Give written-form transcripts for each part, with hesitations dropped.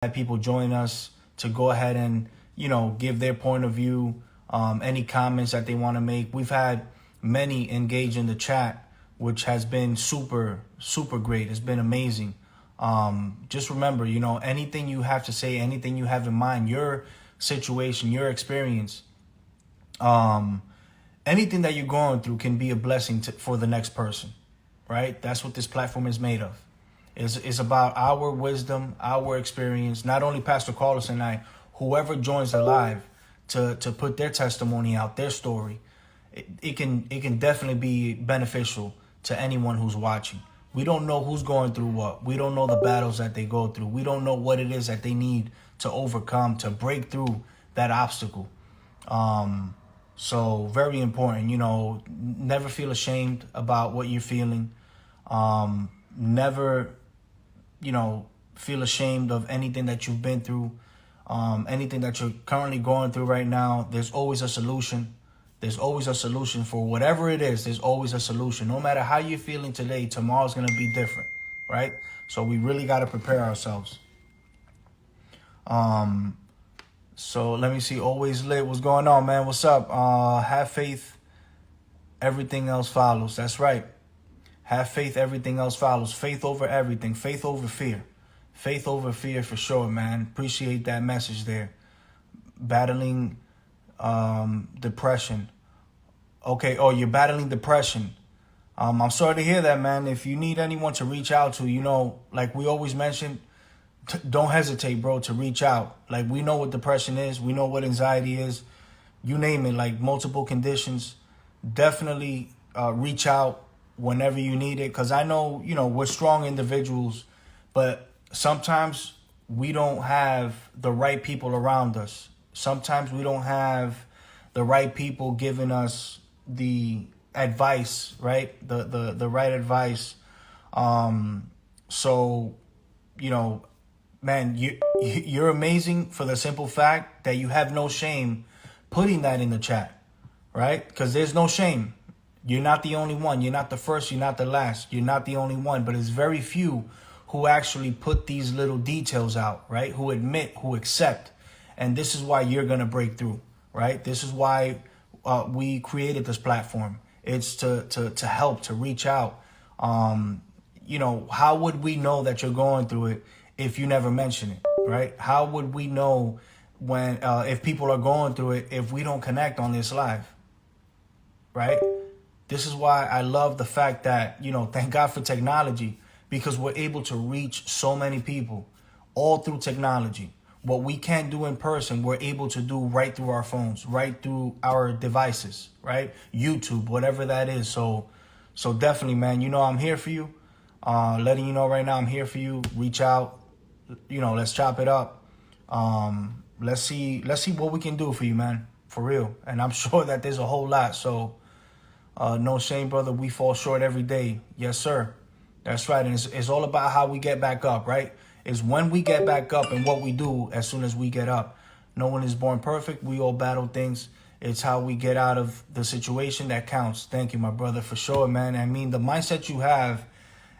had people join us to go ahead and, give their point of view, any comments that they want to make. We've had many engage in the chat, which has been super, super great. It's been amazing. Just remember, anything you have to say, anything you have in mind, your situation, your experience, anything that you're going through can be a blessing for the next person, right? That's what this platform is made of. It's about our wisdom, our experience, not only Pastor Carlos and I, whoever joins the live to put their testimony out, their story. It can definitely be beneficial to anyone who's watching. We don't know who's going through what. We don't know the battles that they go through. We don't know what it is that they need to overcome, to break through that obstacle. So very important, never feel ashamed about what you're feeling. Never, feel ashamed of anything that you've been through, anything that you're currently going through right now. There's always a solution. There's always a solution for whatever it is. There's always a solution. No matter how you're feeling today, tomorrow's going to be different, right? So we really got to prepare ourselves. So let me see. Always lit. What's going on, man? What's up? Have faith. Everything else follows. That's right. Have faith. Everything else follows. Faith over everything. Faith over fear. Faith over fear for sure, man. Appreciate that message there. Battling depression. Okay. Oh, you're battling depression. I'm sorry to hear that, man. If you need anyone to reach out to, like we always mention, don't hesitate, bro, to reach out. Like, we know what depression is. We know what anxiety is. You name it, like multiple conditions. Definitely reach out whenever you need it. Because I know, we're strong individuals, but sometimes we don't have the right people around us. Sometimes we don't have the right people giving us the advice, right? The right advice. So, man, you're amazing for the simple fact that you have no shame putting that in the chat, right? Because there's no shame. You're not the only one. You're not the first. You're not the last. You're not the only one. But it's very few who actually put these little details out, right? Who admit, who accept. And this is why you're going to break through, right? This is why we created this platform. It's to help, to reach out. How would we know that you're going through it if you never mention it, right? How would we know when if people are going through it if we don't connect on this live, right? This is why I love the fact that, thank God for technology, because we're able to reach so many people all through technology. What we can't do in person, we're able to do right through our phones, right through our devices, right? YouTube, whatever that is. So definitely, man, I'm here for you. Letting you know right now, I'm here for you. Reach out. Let's chop it up. Let's see what we can do for you, man. For real. And I'm sure that there's a whole lot. So no shame, brother. We fall short every day. Yes, sir. That's right. And it's all about how we get back up, right? It's when we get back up and what we do as soon as we get up. No one is born perfect. We all battle things. It's how we get out of the situation that counts. Thank you, my brother, for sure, man. I mean, the mindset you have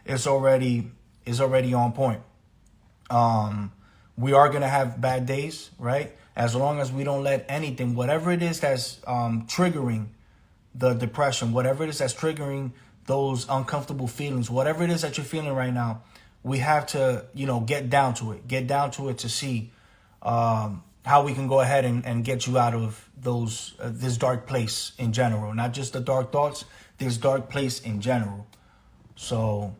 is already on point. We are going to have bad days, right? As long as we don't let anything, whatever it is that's triggering the depression, whatever it is that's triggering those uncomfortable feelings, whatever it is that you're feeling right now, we have to, get down to it to see how we can go ahead and get you out of this dark place in general, not just the dark thoughts, this dark place in general. So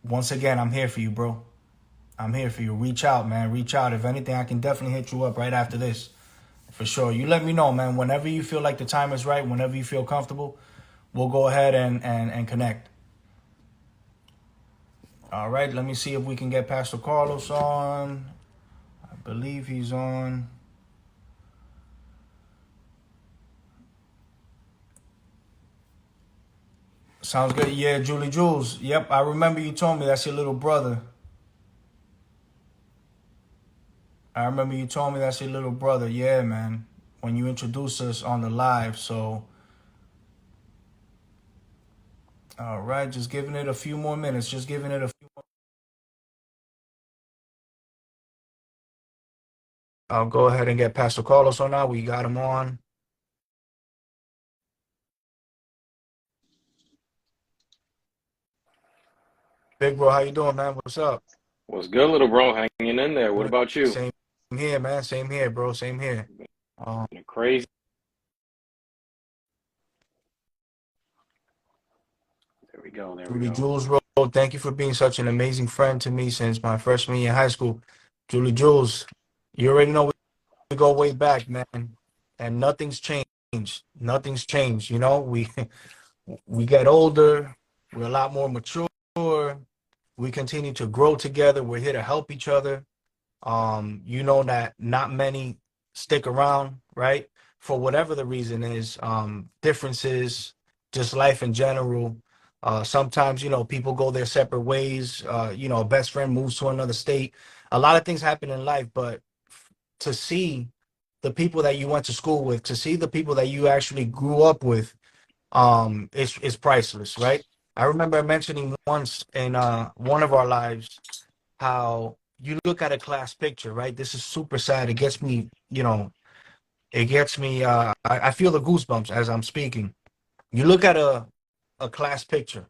once again, I'm here for you, bro. I'm here for you. Reach out, man. Reach out. If anything, I can definitely hit you up right after this. For sure. You let me know, man. Whenever you feel like the time is right, whenever you feel comfortable, we'll go ahead and connect. All right. Let me see if we can get Pastor Carlos on. I believe he's on. Sounds good. Yeah, Julie Jules. Yep, I remember you told me that's your little brother. Yeah, man, when you introduced us on the live. So, all right, just giving it a few more minutes. I'll go ahead and get Pastor Carlos on now. We got him on. Big bro, how you doing, man? What's up? What's good, little bro? Hanging in there. What Good. about you? Same here, man. Same here, bro. Same here. Um, Crazy. There we go. There we Julie go. Jules, bro, thank you for being such an amazing friend to me since my freshman year in high school. Julie Jules, you already know we go way back, man, and nothing's changed. Nothing's changed. You know, we we get older. We're a lot more mature. We continue to grow together. We're here to help each other. You know that not many stick around, right? For whatever the reason is, differences, just life in general. Sometimes, you know, people go their separate ways. You know, a best friend moves to another state. A lot of things happen in life, but to see the people that you went to school with, to see the people that you actually grew up with, is priceless, right? I remember mentioning once in one of our lives how you look at a class picture, right? This is super sad. It gets me, you know, it gets me, I feel the goosebumps as I'm speaking. You look at a class picture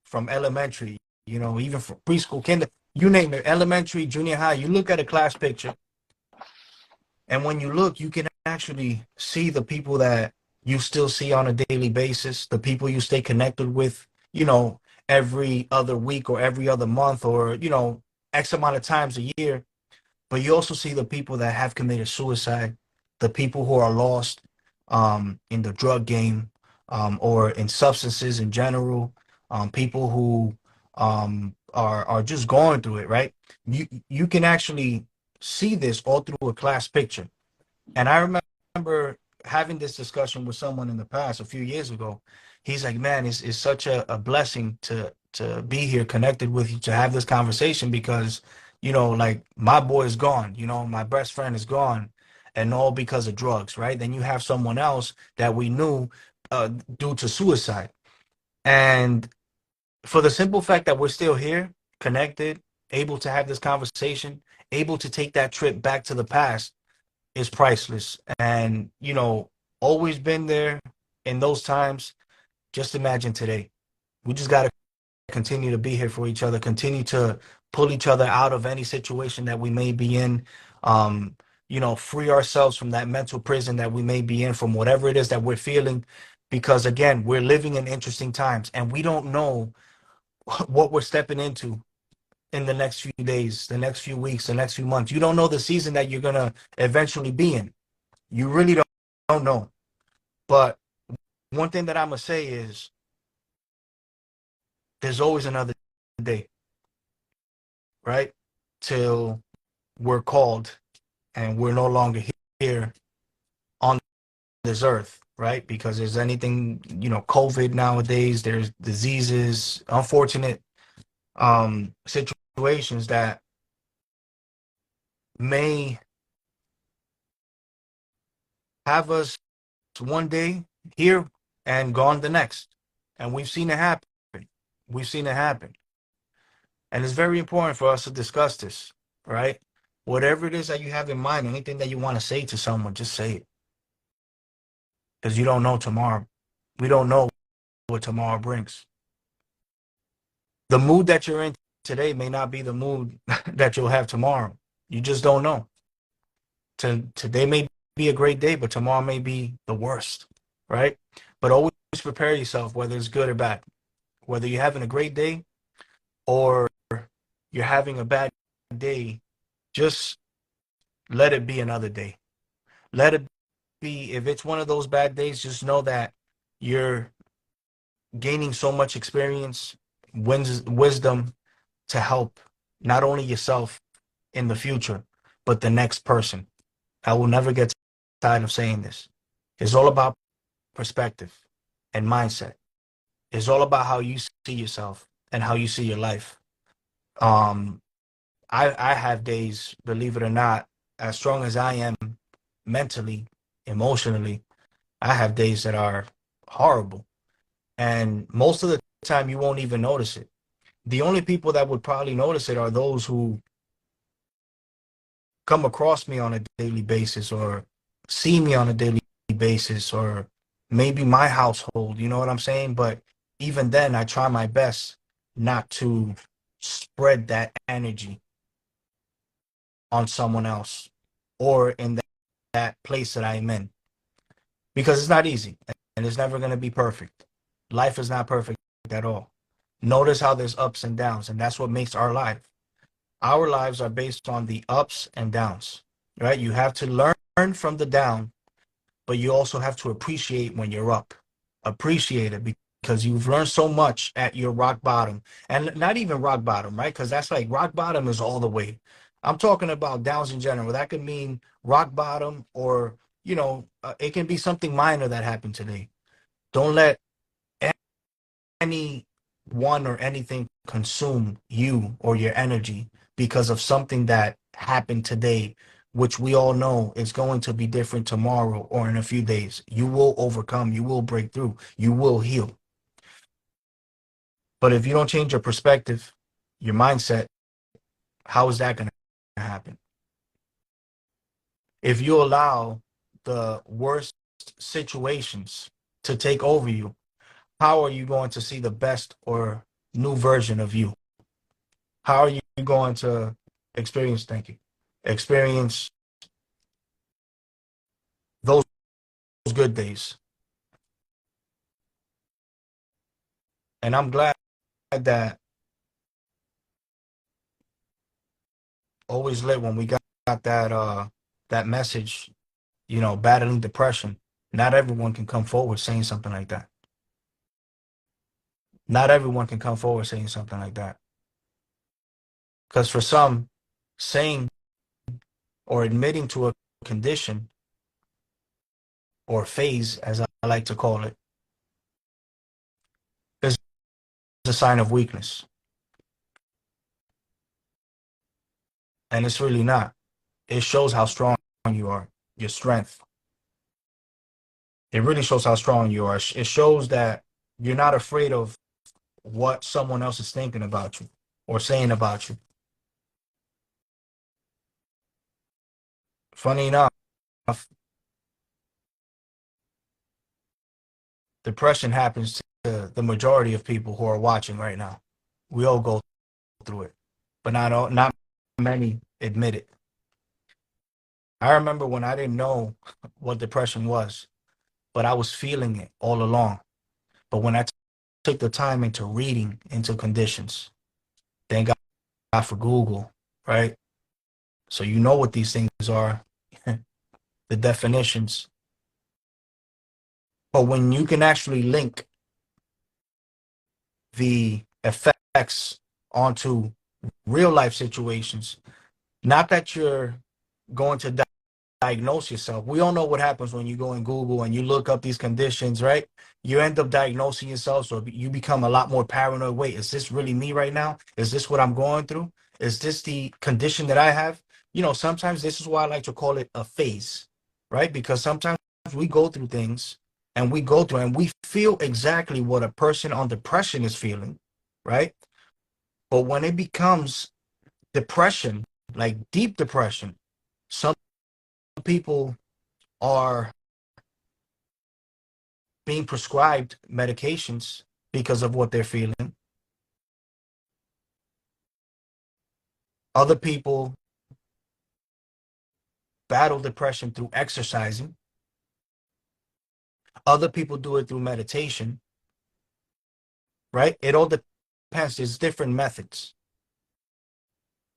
from elementary, you know, even from preschool, kinder, you name it, elementary, junior high, you look at a class picture, and when you look, you can actually see the people that you still see on a daily basis, the people you stay connected with, you know, every other week or every other month or, you know, X amount of times a year. But you also see the people that have committed suicide, the people who are lost in the drug game, or in substances in general, people who are just going through it, right? You can actually see this all through a class picture. And I remember having this discussion with someone in the past a few years ago. He's like, man, it's such a blessing to be here connected with you, to have this conversation because, you know, like my boy is gone, you know, my best friend is gone, and all because of drugs, right? Then you have someone else that we knew due to suicide. And for the simple fact that we're still here, connected, able to have this conversation, able to take that trip back to the past is priceless. And, you know, always been there in those times. Just imagine today. We just got to continue to be here for each other, continue to pull each other out of any situation that we may be in. Um, you know, free ourselves from that mental prison that we may be in, from whatever it is that we're feeling. Because again, we're living in interesting times and we don't know what we're stepping into in the next few days, the next few weeks, the next few months. You don't know the season that you're going to eventually be in. You really don't know. But one thing that I'm gonna say is there's always another day, right? Till we're called and we're no longer here on this earth, right? Because there's anything, you know, COVID nowadays, there's diseases, unfortunate situations that may have us one day here and gone the next. And we've seen it happen. We've seen it happen. And it's very important for us to discuss this, right? Whatever it is that you have in mind, anything that you want to say to someone, just say it. Because you don't know tomorrow. We don't know what tomorrow brings. The mood that you're in today may not be the mood that you'll have tomorrow. You just don't know. Today may be a great day, but tomorrow may be the worst, right? But always prepare yourself, whether it's good or bad. Whether you're having a great day or you're having a bad day, just let it be another day. Let it be, if it's one of those bad days, just know that you're gaining so much experience, wisdom to help not only yourself in the future, but the next person. I will never get tired of saying this. It's all about perspective and mindset. It's all about how you see yourself and how you see your life. Um, I have days, believe it or not, as strong as I am mentally, emotionally, I have days that are horrible. And most of the time, you won't even notice it. The only people that would probably notice it are those who come across me on a daily basis or see me on a daily basis, or maybe my household, you know what I'm saying? But even then, I try my best not to spread that energy on someone else or in that place that I'm in, because it's not easy and it's never going to be perfect. Life is not perfect at all. Notice how there's ups and downs, and that's what makes our life. Our lives are based on the ups and downs, right? You have to learn from the down, but you also have to appreciate when you're up. Appreciate it because you've learned so much at your rock bottom, and not even rock bottom, right? Because that's like rock bottom is all the way. I'm talking about downs in general. That could mean rock bottom, or it can be something minor that happened today. Don't let any one or anything consume you or your energy because of something that happened today, which we all know is going to be different tomorrow or in a few days. You will overcome, you will break through, you will heal. But if you don't change your perspective, your mindset, how is that going to happen? If you allow the worst situations to take over you, how are you going to see the best or new version of you? How are you going to experience, thank you, experience those good days? And I'm glad that Always Lit, when we got that message, battling depression, not everyone can come forward saying something like that. Not everyone can come forward saying something like that. Because for some, saying or admitting to a condition or phase, as I like to call it, is a sign of weakness. And it's really not. It shows how strong you are, your strength. It really shows how strong you are. It shows that you're not afraid of what someone else is thinking about you or saying about you. Funny enough, depression happens to the majority of people who are watching right now. We all go through it, but not many admit it. I remember when I didn't know what depression was, but I was feeling it all along. But when I took the time into reading into conditions, thank God for Google, right? So you know what these things are, the definitions. But when you can actually link the effects onto real life situations, not that you're going to diagnose yourself. We all know what happens when you go in Google and you look up these conditions, right? You end up diagnosing yourself, so you become a lot more paranoid. Wait, is this really me right now? Is this what I'm going through? Is this the condition that I have? Sometimes this is why I like to call it a phase, right? Because sometimes we go through things and we feel exactly what a person on depression is feeling, right? But when it becomes depression, like deep depression, some people are being prescribed medications because of what they're feeling. Other people battle depression through exercising. Other people do it through meditation, right? It all depends. There's different methods.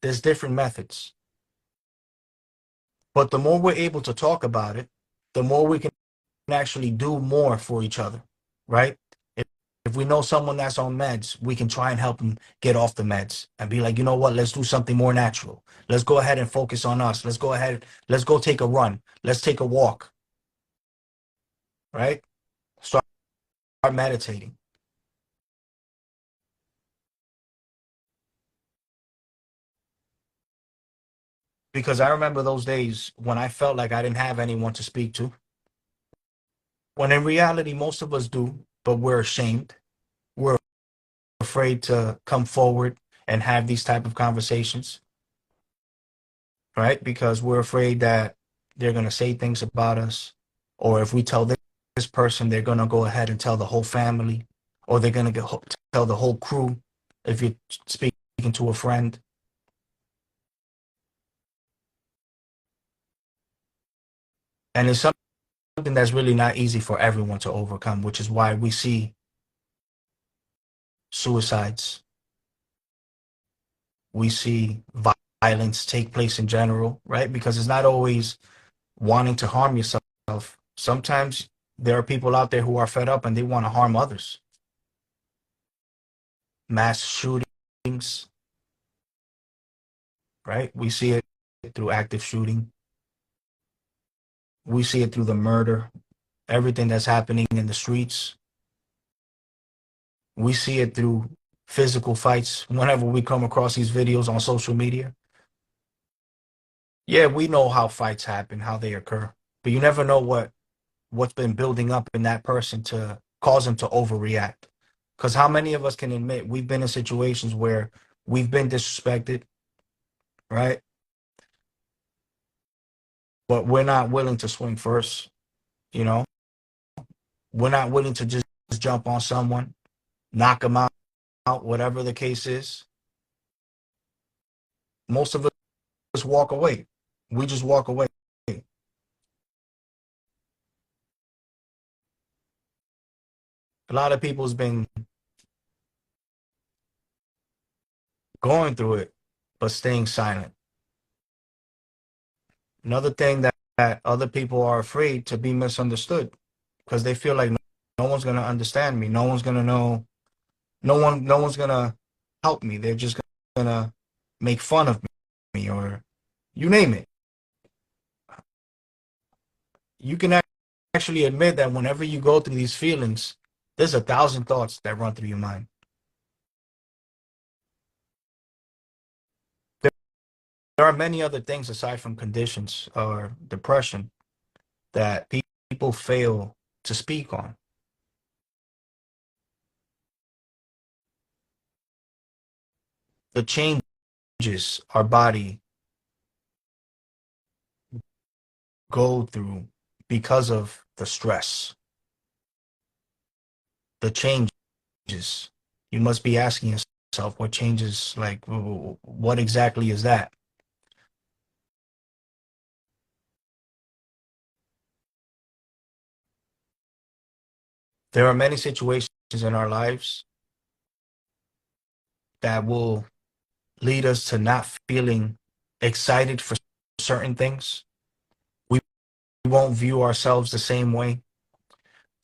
There's different methods. But the more we're able to talk about it, the more we can actually do more for each other, right? If we know someone that's on meds, we can try and help them get off the meds and be like, you know what, let's do something more natural. Let's go ahead and focus on us. Let's go take a run. Let's take a walk, right? Start meditating. Because I remember those days when I felt like I didn't have anyone to speak to. When in reality, most of us do, but we're ashamed. We're afraid to come forward and have these type of conversations, right? Because we're afraid that they're going to say things about us, or if we tell this person, they're going to go ahead and tell the whole family, or they're going to tell the whole crew if you're speaking to a friend. And it's something that's really not easy for everyone to overcome, which is why we see suicides, we see violence take place in general, right? Because it's not always wanting to harm yourself. Sometimes there are people out there who are fed up and they want to harm others. Mass shootings, right? We see it through active shooting. We see it through the murder, everything that's happening in the streets. We see it through physical fights whenever we come across these videos on social media. Yeah, we know how fights happen, how they occur, but you never know what's been building up in that person to cause them to overreact. Because how many of us can admit we've been in situations where we've been disrespected, right? But we're not willing to swing first, you know? We're not willing to just jump on someone, knock them out, whatever the case is. Most of us walk away. We just walk away. A lot of people's been going through it, but staying silent. Another thing that other people are afraid to be misunderstood because they feel like no one's gonna understand me. No one's gonna know. No one's gonna help me. They're just gonna make fun of me or you name it. You can actually admit that whenever you go through these feelings, there's 1,000 thoughts that run through your mind. There are many other things aside from conditions or depression that people fail to speak on. The changes our body go through because of the stress, the changes. You must be asking yourself what changes, like, what exactly is that? There are many situations in our lives that will lead us to not feeling excited for certain things. We won't view ourselves the same way.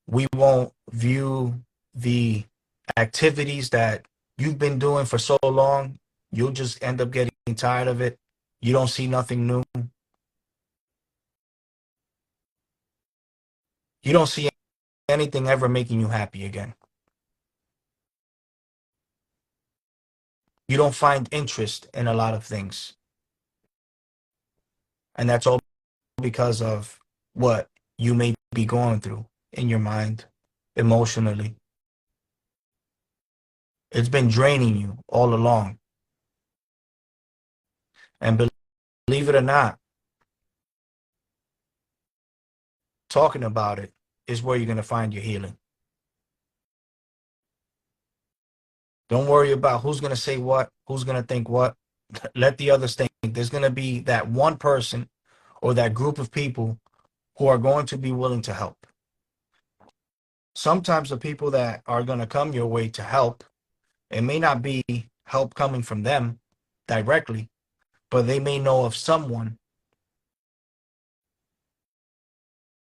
We won't view the activities that you've been doing for so long. You'll just end up getting tired of it. You don't see nothing new. You don't see anything ever making you happy again. You don't find interest in a lot of things. And that's all because of what you may be going through in your mind, emotionally. It's been draining you all along. And believe it or not, talking about it is where you're going to find your healing. Don't worry about who's going to say what, who's going to think what. Let the others think. There's going to be that one person or that group of people who are going to be willing to help. Sometimes the people that are going to come your way to help, it may not be help coming from them directly, but they may know of someone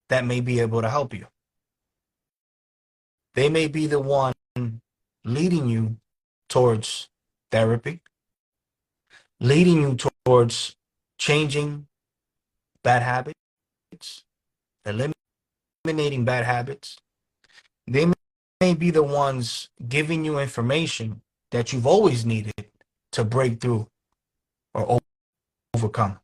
that may be able to help you. They may be the one leading you towards therapy, leading you towards changing bad habits, eliminating bad habits. They may be the ones giving you information that you've always needed to break through or overcome.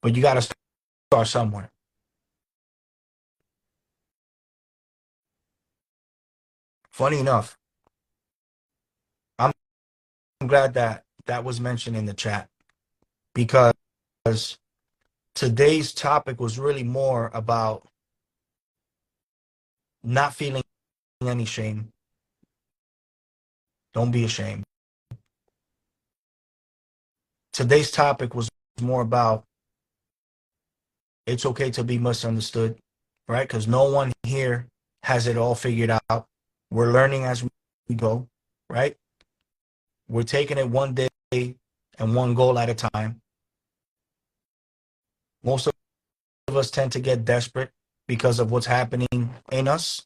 But you got to start somewhere. Funny enough, I'm glad that that was mentioned in the chat, because today's topic was really more about not feeling any shame. Don't be ashamed. Today's topic was more about it's okay to be misunderstood, right? Because no one here has it all figured out. We're learning as we go, right? We're taking it one day and one goal at a time. Most of us tend to get desperate because of what's happening in us.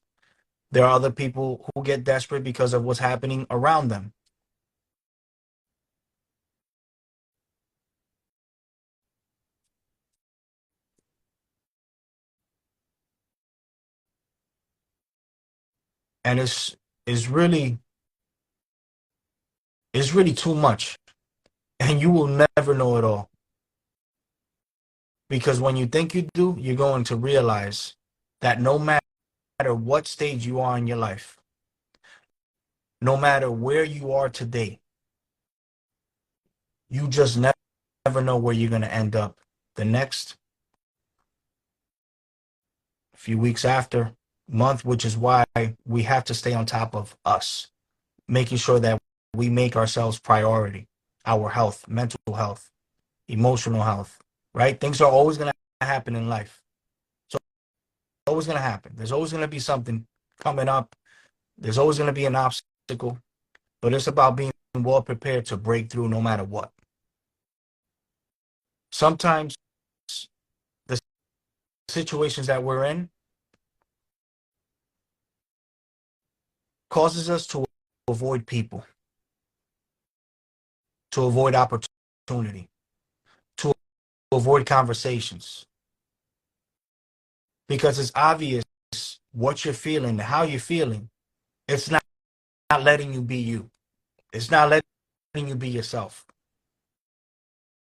There are other people who get desperate because of what's happening around them. And it's really too much. And you will never know it all. Because when you think you do, you're going to realize that no matter what stage you are in your life, no matter where you are today, you just never know where you're going to end up the next few weeks, after month, which is why we have to stay on top of us, making sure that we make ourselves priority, our health, mental health, emotional health, right? Things are always going to happen in life. So it's always going to happen. There's always going to be something coming up. There's always going to be an obstacle, but it's about being well prepared to break through no matter what. Sometimes the situations that we're in causes us to avoid people, to avoid opportunity, to avoid conversations, because it's obvious what you're feeling, how you're feeling. It's not letting you be you. It's not letting you be yourself.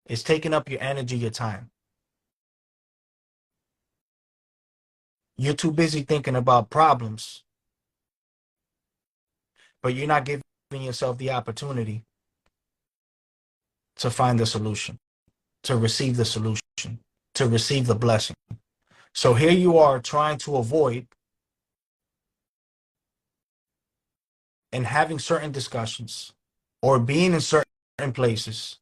It's taking up your energy, your time. You're too busy thinking about problems, but you're not giving yourself the opportunity to find the solution, to receive the solution, to receive the blessing. So here you are trying to avoid and having certain discussions or being in certain places,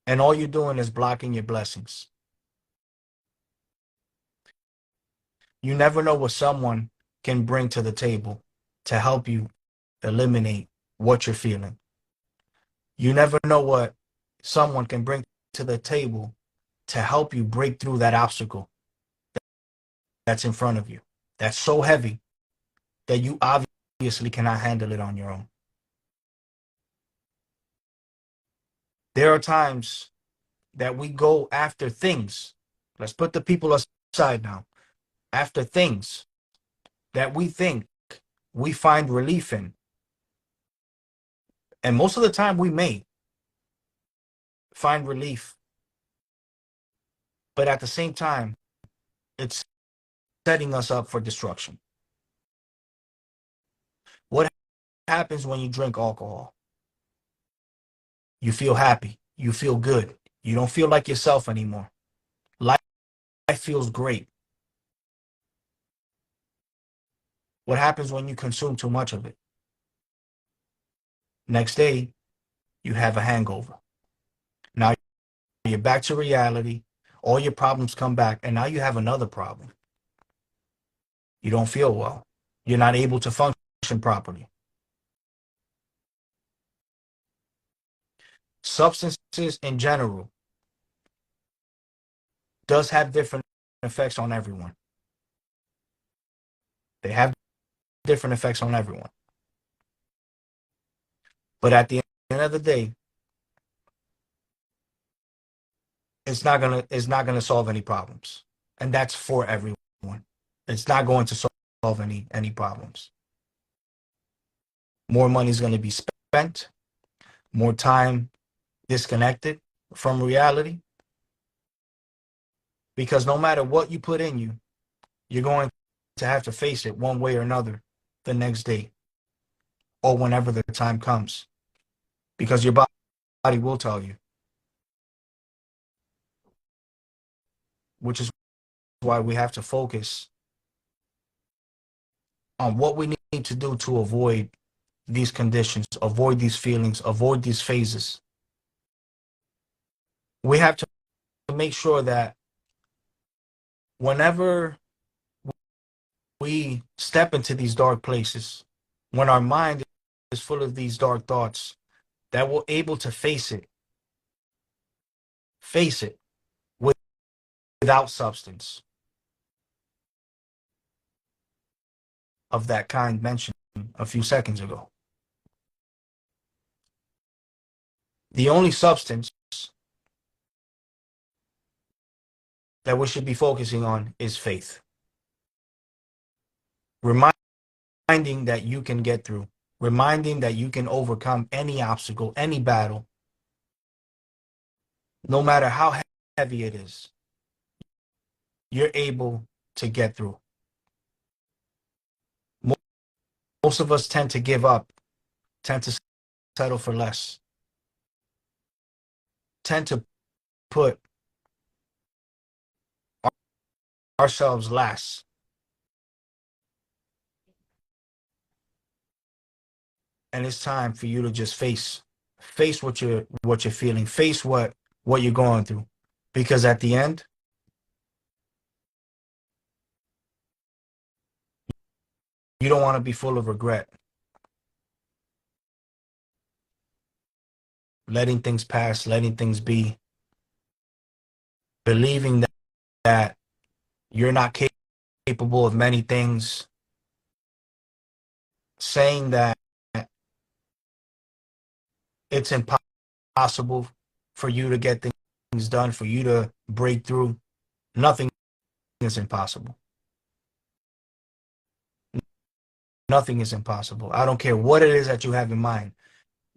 and all you're doing is blocking your blessings. You never know what someone can bring to the table to help you eliminate what you're feeling. You never know what someone can bring to the table to help you break through that obstacle that's in front of you, that's so heavy that you obviously cannot handle it on your own. There are times that we go after things. Let's put the people aside now. After things that we think we find relief in. And most of the time we may find relief. But at the same time, it's setting us up for destruction. What happens when you drink alcohol? You feel happy. You feel good. You don't feel like yourself anymore. Life feels great. What happens when you consume too much of it? Next day, you have a hangover. Now you're back to reality. All your problems come back, and now you have another problem. You don't feel well. You're not able to function properly. Substances in general does have different effects on everyone. They have different effects on everyone. But at the end of the day, it's not gonna solve any problems. And that's for everyone. It's not going to solve any problems. More money is going to be spent, more time disconnected from reality. Because no matter what you put in you, you're going to have to face it one way or another the next day. or whenever the time comes, because your body will tell you, which is why we have to focus on what we need to do to avoid these conditions, avoid these feelings, avoid these phases. We have to make sure that whenever we step into these dark places, when our mind is full of these dark thoughts, that we're able to face it without substance of that kind mentioned a few seconds ago. The only substance that we should be focusing on is faith. Reminding that you can get through, reminding that you can overcome any obstacle, any battle, no matter how heavy it is, you're able to get through. Most of us tend to give up, tend to settle for less, tend to put ourselves last. And it's time for you to just face what you're feeling, face what you're going through. Because at the end, you don't want to be full of regret, letting things pass, letting things be, believing that you're not capable of many things, saying that it's impossible for you to get things done, for you to break through. Nothing is impossible. Nothing is impossible. I don't care what it is that you have in mind.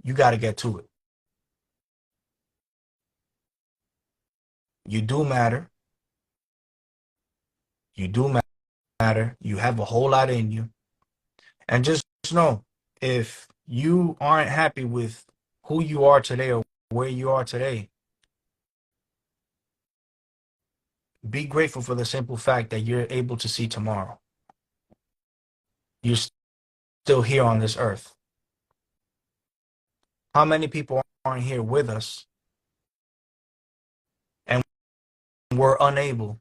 You got to get to it. You do matter. You do matter. You have a whole lot in you. And just know, if you aren't happy with who you are today or where you are today, be grateful for the simple fact that you're able to see tomorrow. You're still here on this earth. How many people aren't here with us and were unable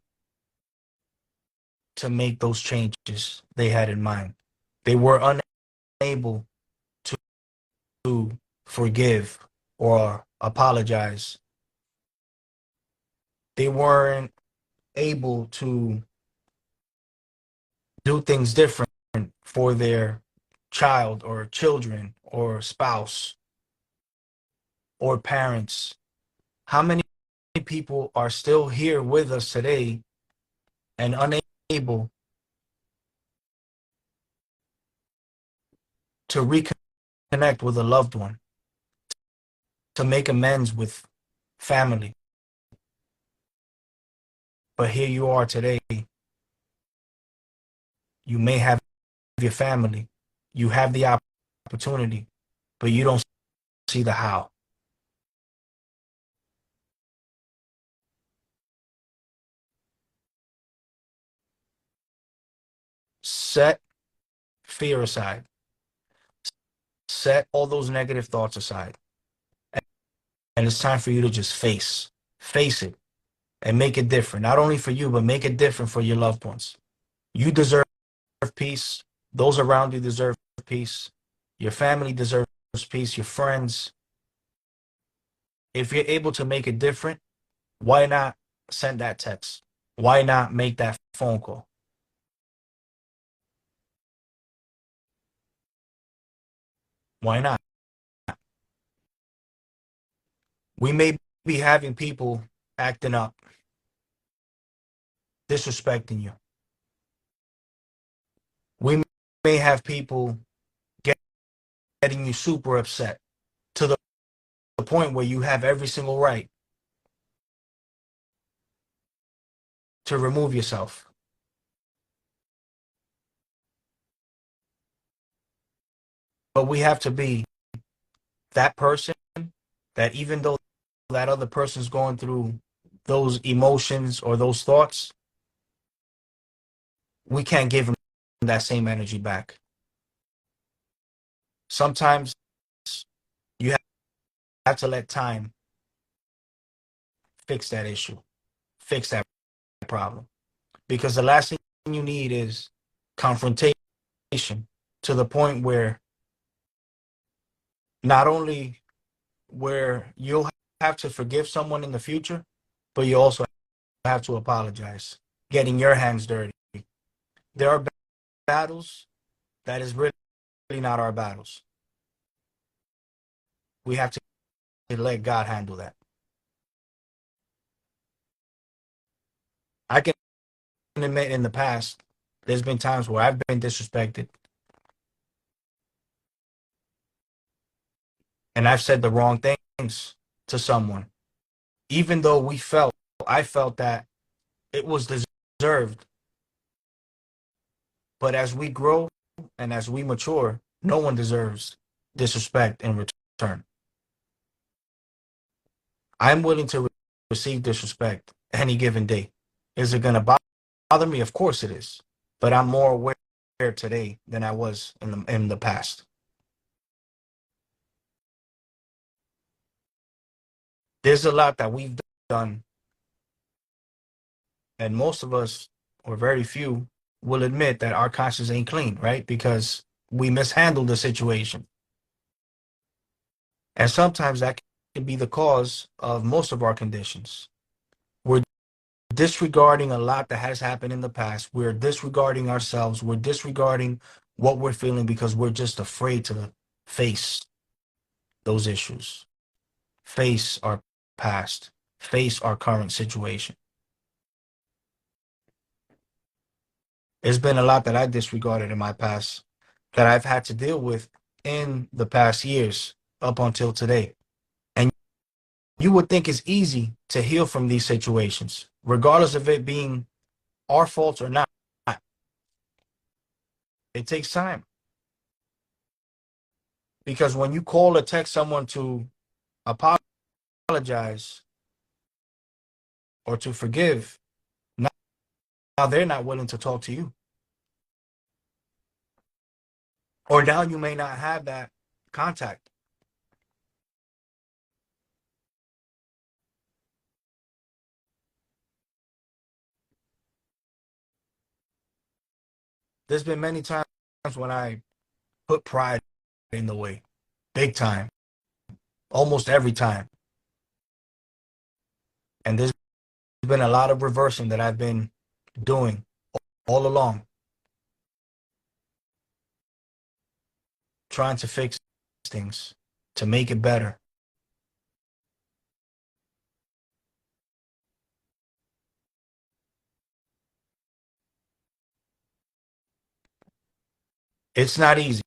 to make those changes they had in mind? They were unable to forgive or apologize. They weren't able to do things different for their child or children or spouse or parents. How many people are still here with us today and unable to reconnect with a loved one, to make amends with family? But here you are today. You may have your family, you have the opportunity, but you don't see the how. Set fear aside. Set all those negative thoughts aside. And it's time for you to just face it and make it different. Not only for you, but make it different for your loved ones. You deserve peace. Those around you deserve peace. Your family deserves peace. Your friends. If you're able to make it different, why not send that text? Why not make that phone call? Why not? We may be having people acting up, disrespecting you. We may have people getting you super upset to the point where you have every single right to remove yourself. But we have to be that person that even though that other person's going through those emotions or those thoughts, we can't give them that same energy back. Sometimes you have to let time fix that issue, fix that problem. Because the last thing you need is confrontation to the point where not only where you'll have to forgive someone in the future, but you also have to apologize, getting your hands dirty. There are battles that is really not our battles. We have to let God handle that. I can admit in the past, there's been times where I've been disrespected and I've said the wrong things to someone, even though I felt that it was deserved. But as we grow and as we mature, no one deserves disrespect in return. I'm willing to receive disrespect any given day. Is it going to bother me? Of course it is. But I'm more aware today than I was in the past. There's a lot that we've done, and most of us, or very few, will admit that our conscience ain't clean, right? Because we mishandled the situation. And sometimes that can be the cause of most of our conditions. We're disregarding a lot that has happened in the past. We're disregarding ourselves. We're disregarding what we're feeling because we're just afraid to face those issues, face our past, face our current situation. There's been a lot that I disregarded in my past that I've had to deal with in the past years up until today. And you would think it's easy to heal from these situations, regardless of it being our fault or not. It takes time. Because when you call or text someone to apologize or to forgive, now they're not willing to talk to you. Or now you may not have that contact. There's been many times when I put pride in the way, big time, almost every time. And there's been a lot of reversing that I've been doing all along, trying to fix things, to make it better. It's not easy,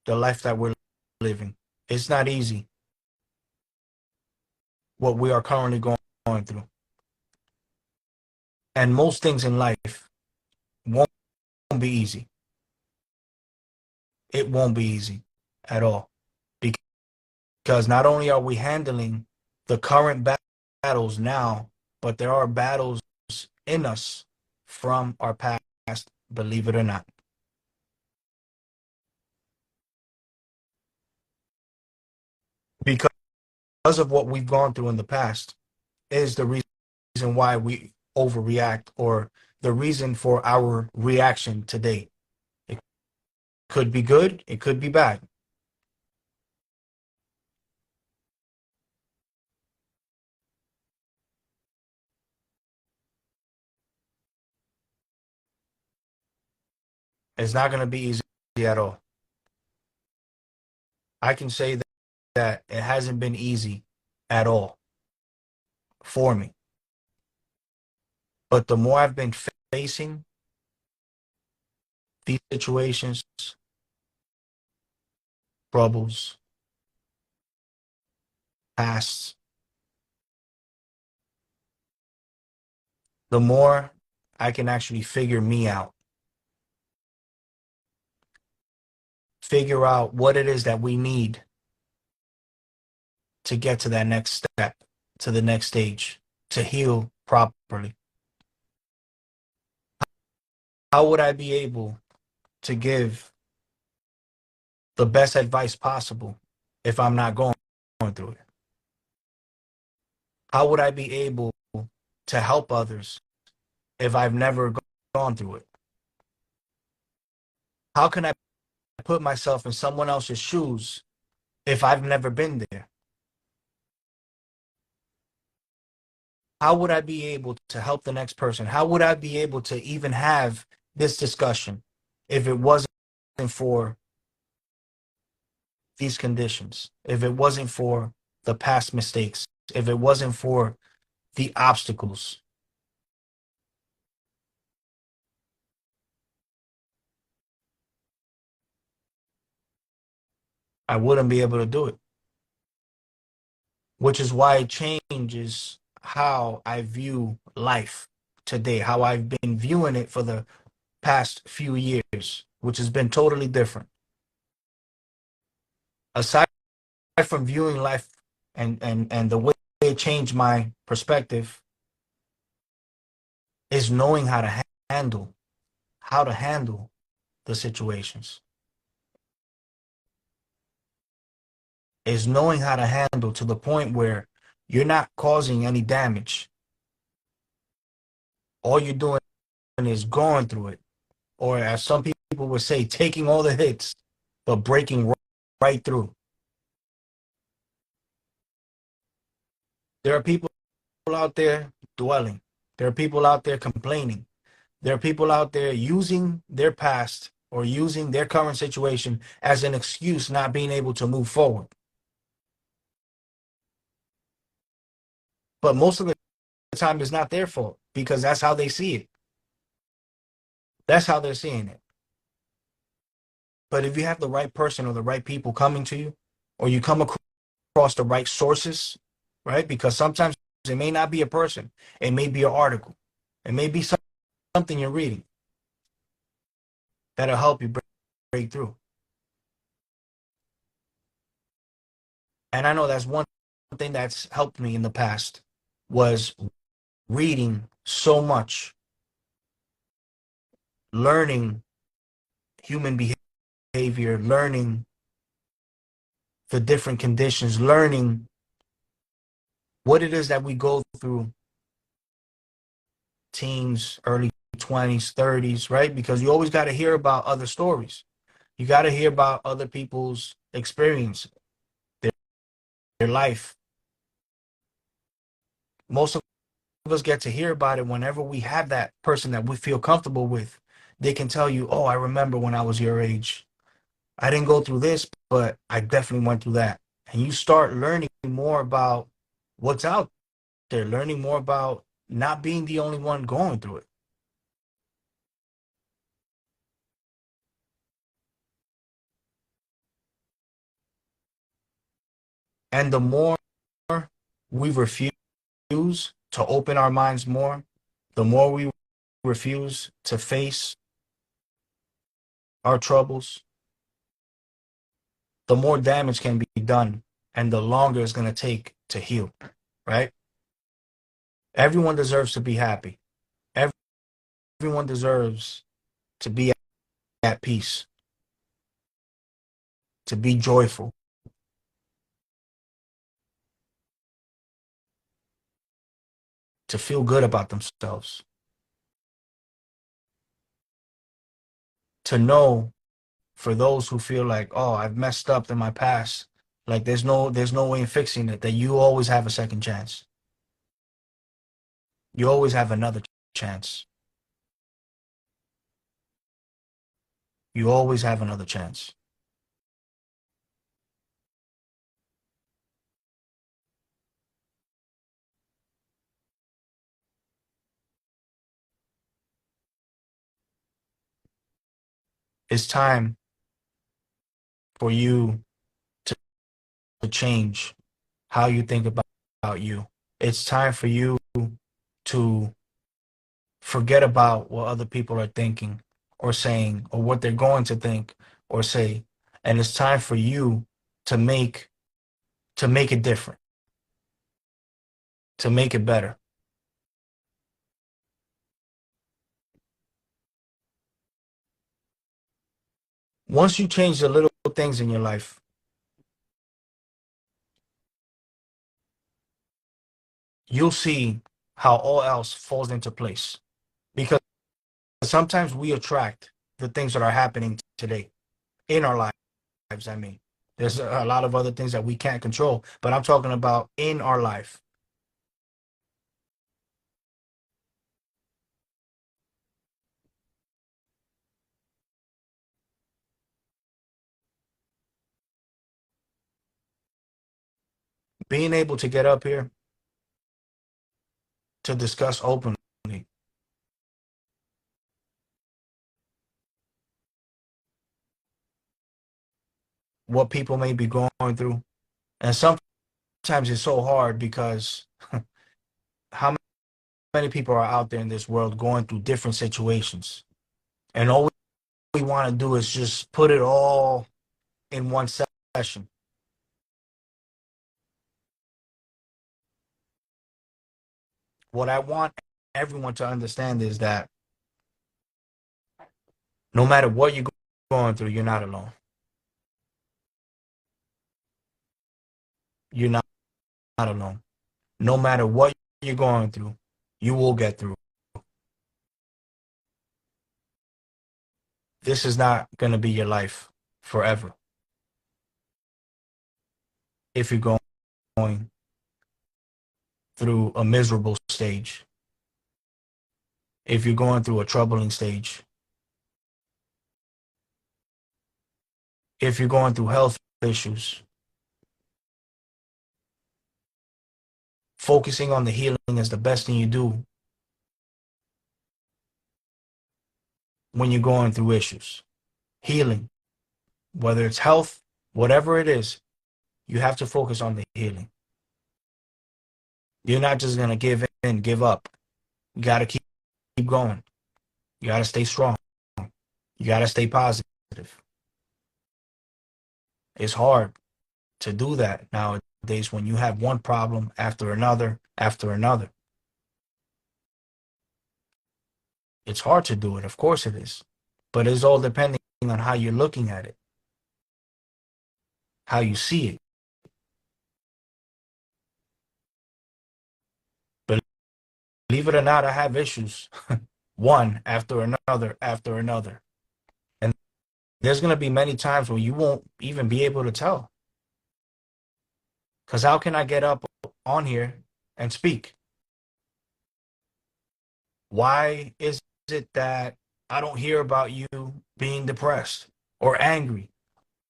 the life that we're living. It's not easy what we are currently going through. And most things in life won't be easy. It won't be easy at all. Because not only are we handling the current battles now, but there are battles in us from our past, believe it or not. Because of what we've gone through in the past is the reason why we overreact, or the reason for our reaction today. It could be good, it could be bad. It's not going to be easy at all. I can say that it hasn't been easy at all for me. But the more I've been facing these situations, troubles, past, the more I can actually figure me out. figure out what it is that we need to get to that next step, to the next stage, to heal properly? How would I be able to give the best advice possible if I'm not going through it? How would I be able to help others if I've never gone through it? How can I put myself in someone else's shoes if I've never been there? How would I be able to help the next person? How would I be able to even have this discussion if it wasn't for these conditions, if it wasn't for the past mistakes, if it wasn't for the obstacles? I wouldn't be able to do it, which is why it changes how I view life today, how I've been viewing it for the past few years, which has been totally different. Aside from viewing life and the way it changed my perspective is knowing how to handle the situations, is knowing how to handle to the point where you're not causing any damage. All you're doing is going through it, or as some people would say, taking all the hits, but breaking right through. There are people out there dwelling. There are people out there complaining. There are people out there using their past or using their current situation as an excuse not being able to move forward. But most of the time it's not their fault because that's how they see it. That's how they're seeing it. But if you have the right person or the right people coming to you, or you come across the right sources, right? Because sometimes it may not be a person. It may be an article. It may be something you're reading that'll help you break through. And I know that's one thing that's helped me in the past was reading so much, learning human behavior, learning the different conditions, learning what it is that we go through, teens, early 20s, 30s, right? Because you always got to hear about other stories. You got to hear about other people's experience, their life. Most of us get to hear about it whenever we have that person that we feel comfortable with. They can tell you, oh, I remember when I was your age. I didn't go through this, but I definitely went through that. And you start learning more about what's out there, learning more about not being the only one going through it. And the more we refuse to open our minds more, the more we refuse to face our troubles, the more damage can be done and the longer it's going to take to heal, right? Everyone deserves to be happy. Everyone deserves to be at peace, to be joyful, to feel good about themselves, to know for those who feel like, oh, I've messed up in my past, like there's no way in fixing it, that you always have a second chance. You always have another chance. You always have another chance. It's time for you to change how you think about you. It's time for you to forget about what other people are thinking or saying or what they're going to think or say, And it's time for you to make it different, to make it better. Once you change the little things in your life, you'll see how all else falls into place. Because sometimes we attract the things that are happening today in our lives. I mean, there's a lot of other things that we can't control, but I'm talking about in our life. Being able to get up here to discuss openly what people may be going through. And sometimes it's so hard because how many people are out there in this world going through different situations? And all we want to do is just put it all in one session. What I want everyone to understand is that no matter what you're going through, you're not alone. You're not alone. No matter what you're going through, you will get through. This is not going to be your life forever. If you're going through a miserable stage, if you're going through a troubling stage, if you're going through health issues, focusing on the healing is the best thing you do when you're going through issues. Healing, whether it's health, whatever it is, you have to focus on the healing. You're not just going to give in, give up. You got to keep going. You got to stay strong. You got to stay positive. It's hard to do that nowadays when you have one problem after another, after another. It's hard to do it. Of course it is. But it's all depending on how you're looking at it, how you see it. Believe it or not, I have issues, one after another, after another. And there's going to be many times where you won't even be able to tell. Because how can I get up on here and speak? Why is it that I don't hear about you being depressed or angry,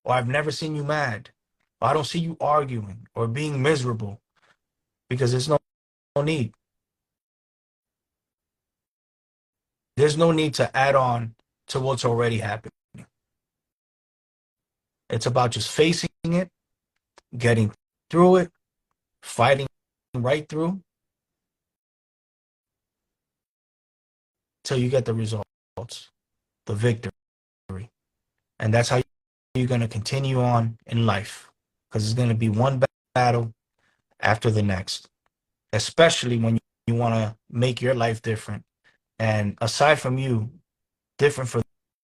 or I've never seen you mad, or I don't see you arguing or being miserable? Because there's no need. There's no need to add on to what's already happening. It's about just facing it, getting through it, fighting right through till you get the results, the victory. And that's how you're going to continue on in life, because it's going to be one battle after the next, especially when you want to make your life different. And aside from you, different for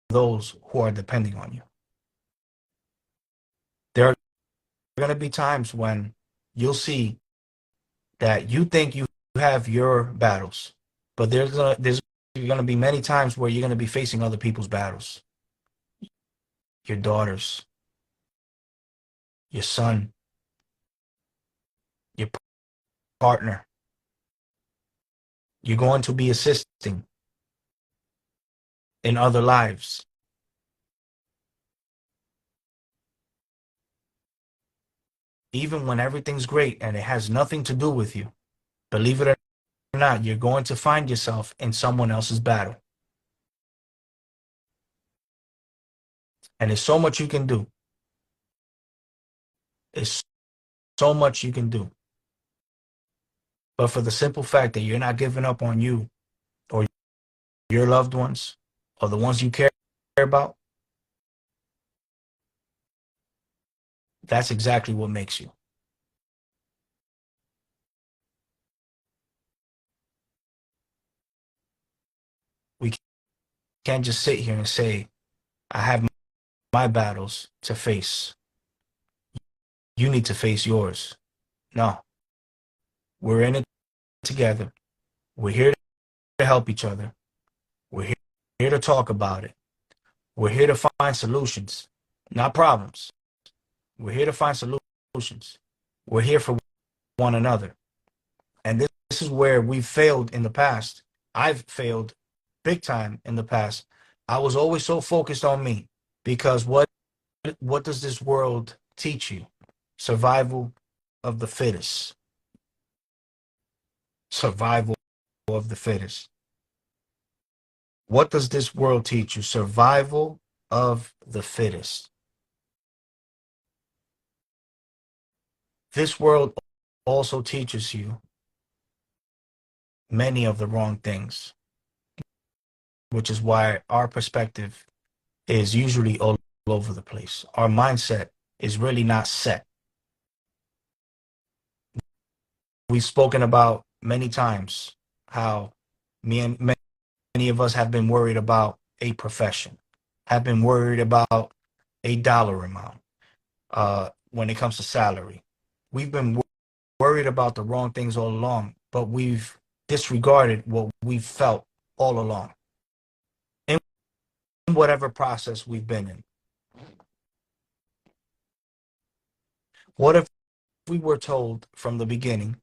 those who are depending on you. There are going to be times when you'll see that you think you have your battles, but there's going to be many times where you're going to be facing other people's battles. Your daughters, your son, your partner. You're going to be assisting in other lives. Even when everything's great and it has nothing to do with you, believe it or not, you're going to find yourself in someone else's battle. And there's so much you can do. There's so much you can do. But for the simple fact that you're not giving up on you or your loved ones or the ones you care about, That's exactly what makes you. We can't just sit here and say, I have my battles to face. You need to face yours. No, we're in it together. We're here to help each other. We're here to talk about it. We're here to find solutions, not problems. We're here to find solutions. We're here for one another. And this is where we've failed in the past. I've failed big time in the past. I was always so focused on me because what does this world teach you? Survival of the fittest. Survival of the fittest. What does this world teach you? Survival of the fittest. This world also teaches you many of the wrong things, which is why our perspective is usually all over the place. Our mindset is really not set. We've spoken about many times how many of us have been worried about a profession, have been worried about a dollar amount when it comes to salary. We've been worried about the wrong things all along, but we've disregarded what we've felt all along in whatever process we've been in. What if we were told from the beginning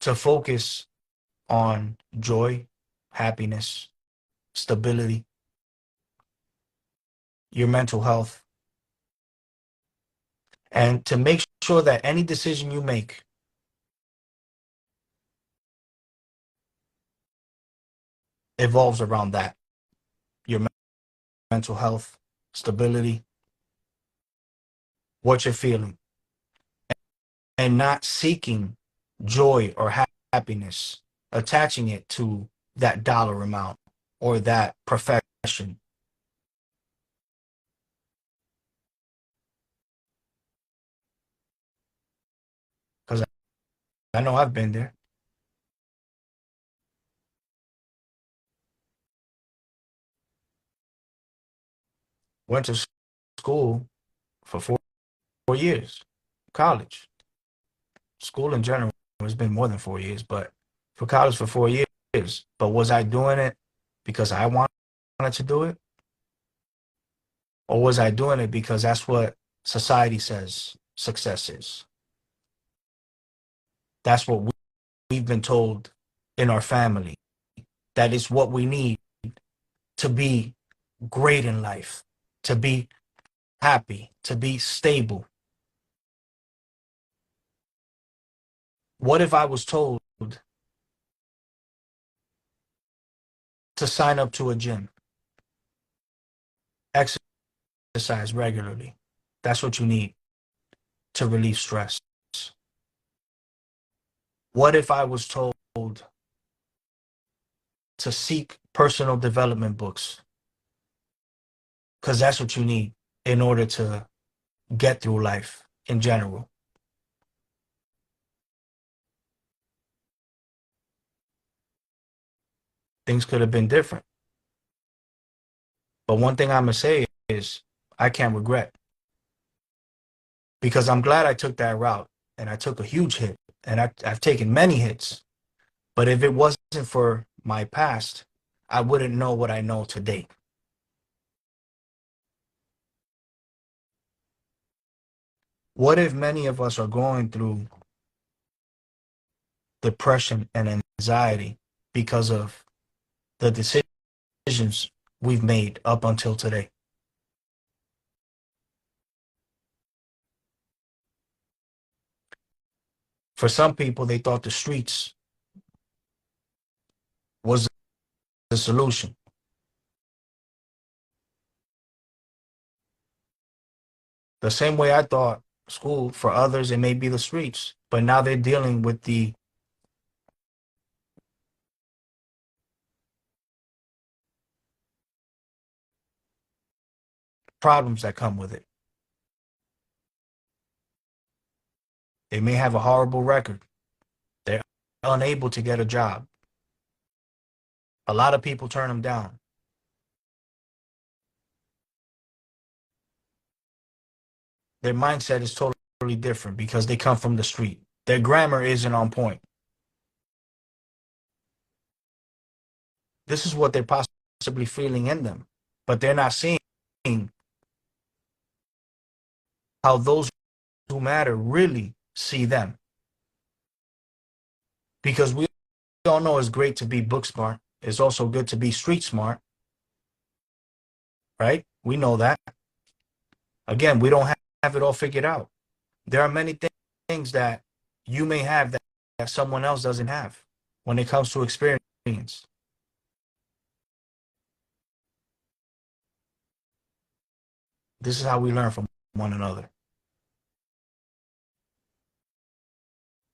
to focus on joy, happiness, stability, your mental health, and to make sure that any decision you make evolves around that, your mental health, stability, what you're feeling, and not seeking joy or happiness, attaching it to that dollar amount or that profession. Because I know I've been there. Went to school for 4 years, college. School in general has been more than 4 years, but for college for 4 years. But was I doing it because I wanted to do it? Or was I doing it because that's what society says success is? That's what we've been told in our family. That is what we need to be great in life, to be happy, to be stable. What if I was told to sign up to a gym, exercise regularly? That's what you need to relieve stress. What if I was told to seek personal development books? Because that's what you need in order to get through life in general. Things could have been different. But one thing I'm going to say is I can't regret because I'm glad I took that route and I took a huge hit and I've taken many hits. But if it wasn't for my past, I wouldn't know what I know today. What if many of us are going through depression and anxiety because of the decisions we've made up until today? For some people, they thought the streets was the solution. The same way I thought school, for others, it may be the streets, but now they're dealing with the problems that come with it. They may have a horrible record. They're unable to get a job. A lot of people turn them down. Their mindset is totally different because they come from the street. Their grammar isn't on point. This is what they're possibly feeling in them, but they're not seeing how those who matter really see them. Because we all know it's great to be book smart. It's also good to be street smart, right? We know that. Again, we don't have it all figured out. There are many things that you may have that someone else doesn't have when it comes to experience. This is how we learn from one another.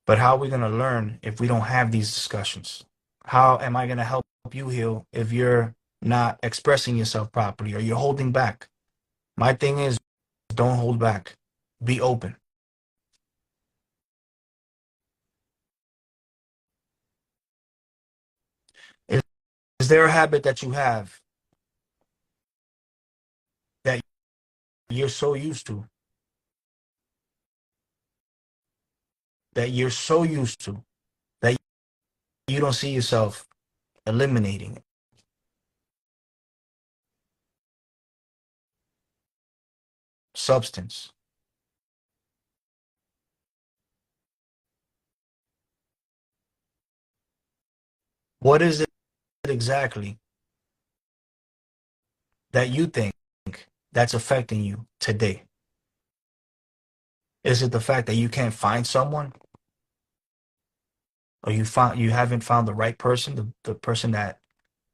But how are we going to learn if we don't have these discussions? How am I going to help you heal if you're not expressing yourself properly or you're holding back? My thing is, don't hold back. Be open. Is there a habit that you have that you're so used to, that you don't see yourself eliminating it? Substance. What is it exactly that you think that's affecting you today? Is it the fact that you can't find someone? Or you haven't found the right person, the person that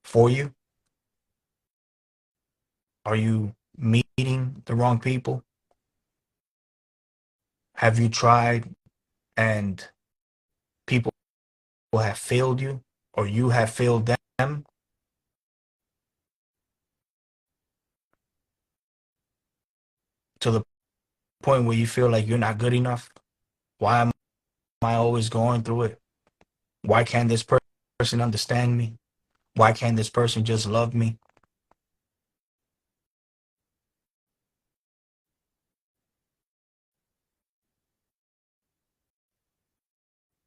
for you? Are you meeting the wrong people? Have you tried and people have failed you, or you have failed them? To the point where you feel like you're not good enough? Why am I always going through it? Why can't this person understand me? Why can't this person just love me?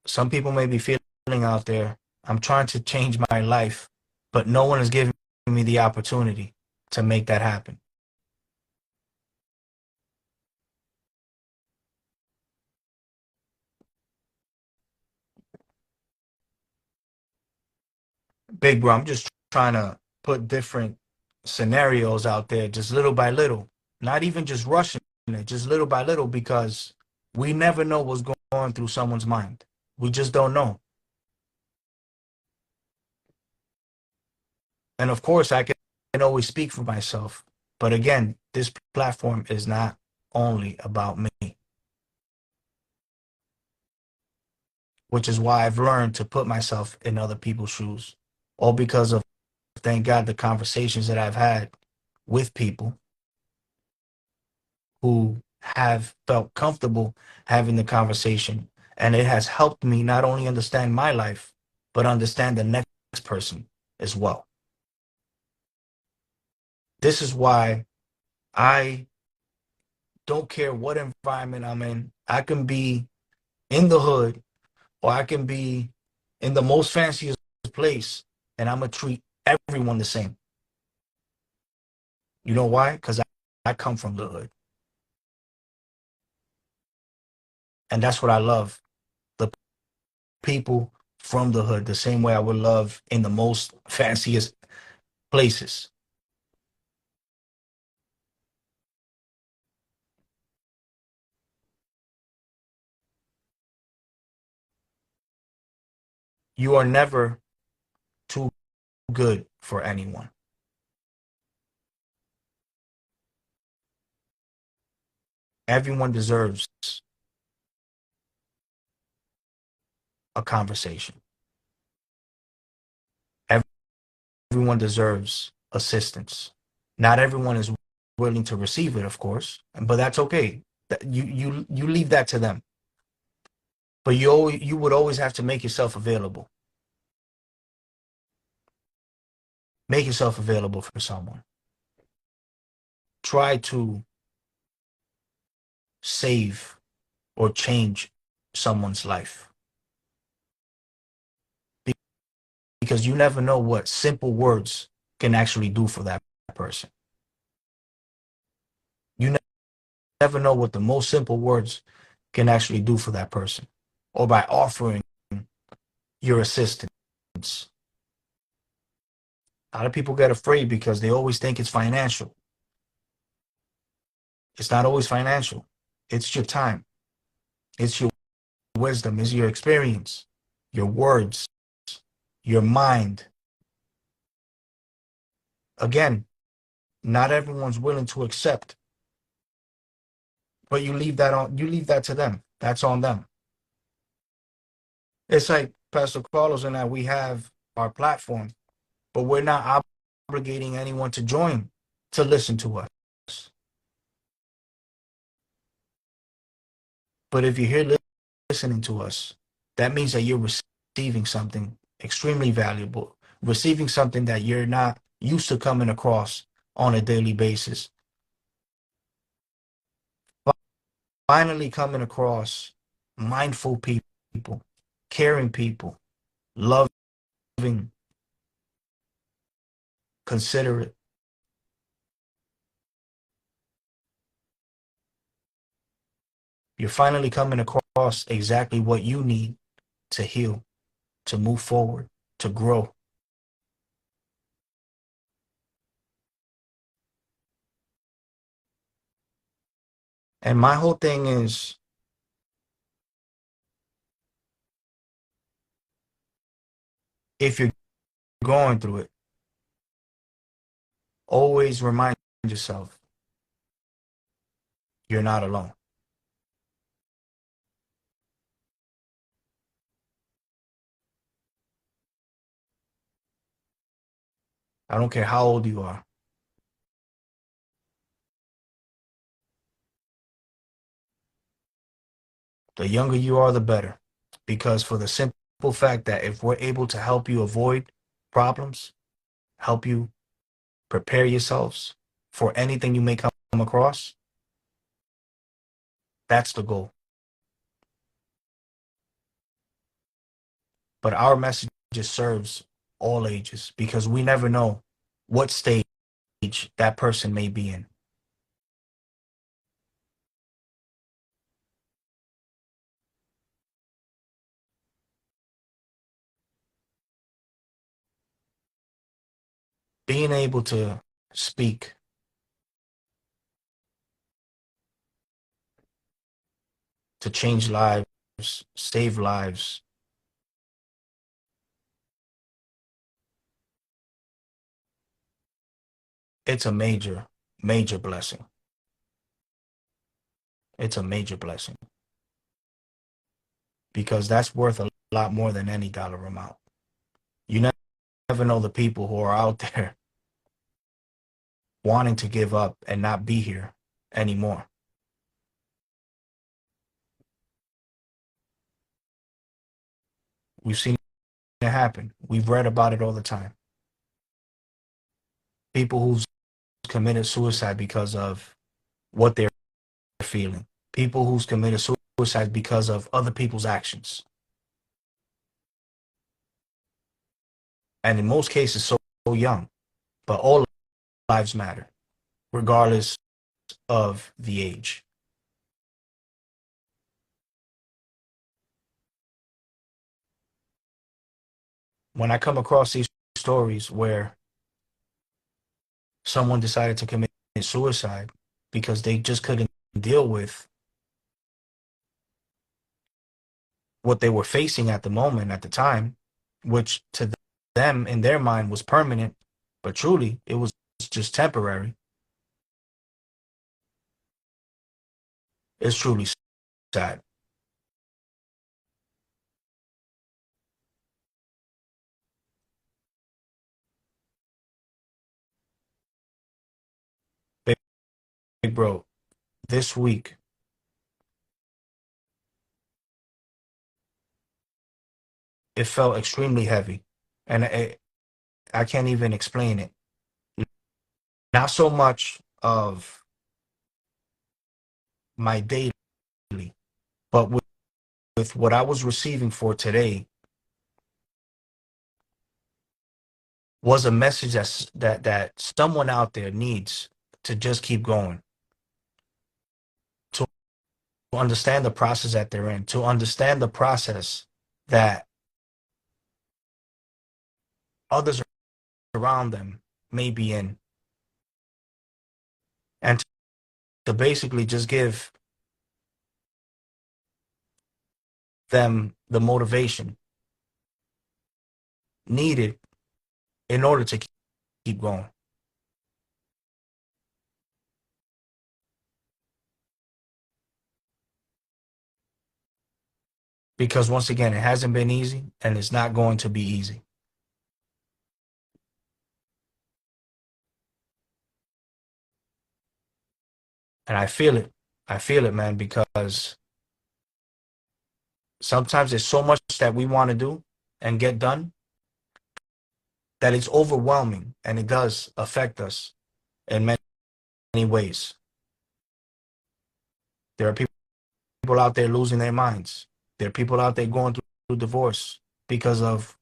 Some people may be feeling out there, I'm trying to change my life, but no one is giving me the opportunity to make that happen. Big bro, I'm just trying to put different scenarios out there, just little by little, not even just rushing it, just little by little, because we never know what's going through someone's mind. We just don't know. And of course, I can always speak for myself. But again, this platform is not only about me, which is why I've learned to put myself in other people's shoes, all because of, thank God, the conversations that I've had with people who have felt comfortable having the conversation. And it has helped me not only understand my life, but understand the next person as well. This is why I don't care what environment I'm in. I can be in the hood or I can be in the most fanciest place, and I'm going to treat everyone the same. You know why? Because I come from the hood. And that's what I love. The people from the hood, the same way I would love in the most fanciest places. You are never too good for anyone. Everyone deserves a conversation. Everyone deserves assistance. Not everyone is willing to receive it, of course, but that's okay. You leave that to them. But you would always have to make yourself available. Make yourself available for someone. Try to save or change someone's life. Because you never know what simple words can actually do for that person. You never know what the most simple words can actually do for that person. Or by offering your assistance. A lot of people get afraid because they always think it's financial. It's not always financial. It's your time. It's your wisdom. It's your experience, your words, your mind. Again, not everyone's willing to accept, but you leave that to them. That's on them. It's like Pastor Carlos and I, we have our platform, but we're not obligating anyone to join to listen to us. But if you're here listening to us, that means that you're receiving something extremely valuable, receiving something that you're not used to coming across on a daily basis. Finally coming across mindful people, caring people, loving, considerate. You're finally coming across exactly what you need to heal, to move forward, to grow. And my whole thing is, if you're going through it, always remind yourself you're not alone. I don't care how old you are. The younger you are, the better. Because for the simple fact that if we're able to help you avoid problems, help you prepare yourselves for anything you may come across, that's the goal. But our message just serves all ages because we never know what stage that person may be in. Being able to speak, to change lives, save lives, it's a major, major blessing. It's a major blessing because that's worth a lot more than any dollar amount. You never know the people who are out there wanting to give up and not be here anymore. We've seen it happen. We've read about it all the time. People who've committed suicide because of what they're feeling. People who's committed suicide because of other people's actions. And in most cases, so young. But all lives matter, regardless of the age. When I come across these stories where someone decided to commit suicide because they just couldn't deal with what they were facing at the moment, at the time, which to them in their mind was permanent, but truly it was just temporary. It's truly sad. Big bro, this week, it felt extremely heavy, and I can't even explain it. Not so much of my daily, but with what I was receiving for today was a message that someone out there needs to just keep going, to understand the process that they're in, to understand the process that others around them may be in, and to basically just give them the motivation needed in order to keep going. Because once again, it hasn't been easy and it's not going to be easy. And I feel it. I feel it, man, because sometimes there's so much that we want to do and get done that it's overwhelming, and it does affect us in many ways. There are people out there losing their minds. There are people out there going through divorce because of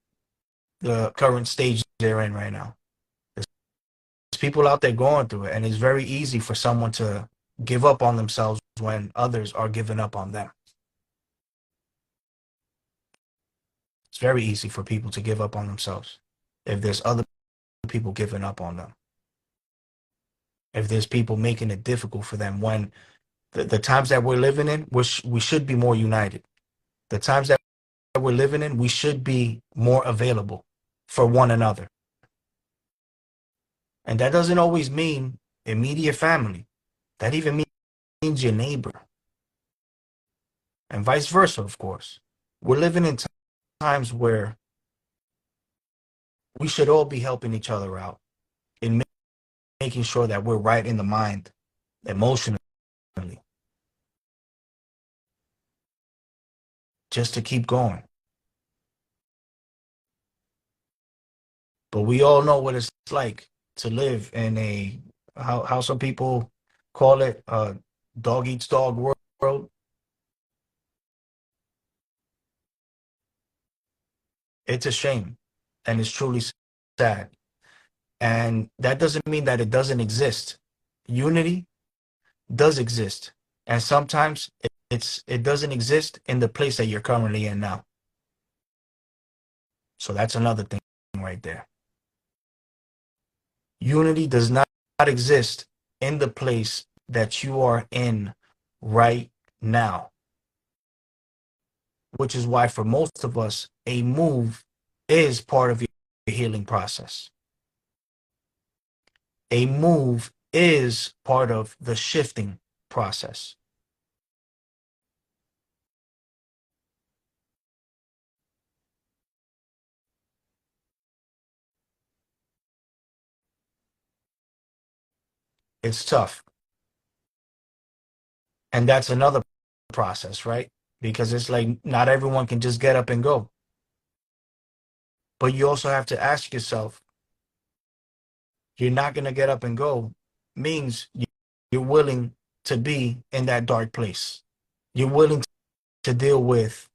the current stage they're in right now. There's people out there going through it, and it's very easy for someone to give up on themselves when others are giving up on them. It's very easy for people to give up on themselves if there's other people giving up on them. If there's people making it difficult for them, when the times that we're living in, we should be more united. The times that we're living in, we should be more available for one another. And that doesn't always mean immediate family. That even means your neighbor. And vice versa, of course. We're living in times where we should all be helping each other out in making sure that we're right in the mind, emotionally, just to keep going. But we all know what it's like to live in a, how some people call it, a dog eats dog world. It's a shame, and it's truly sad. And that doesn't mean that it doesn't exist. Unity does exist, and sometimes it doesn't exist in the place that you're currently in now. So that's another thing right there. Unity does not exist in the place that you are in right now, which is why for most of us, a move is part of your healing process. A move is part of the shifting process. It's tough. And that's another process, right? Because it's like not everyone can just get up and go. But you also have to ask yourself, you're not going to get up and go means you're willing to be in that dark place. You're willing to deal with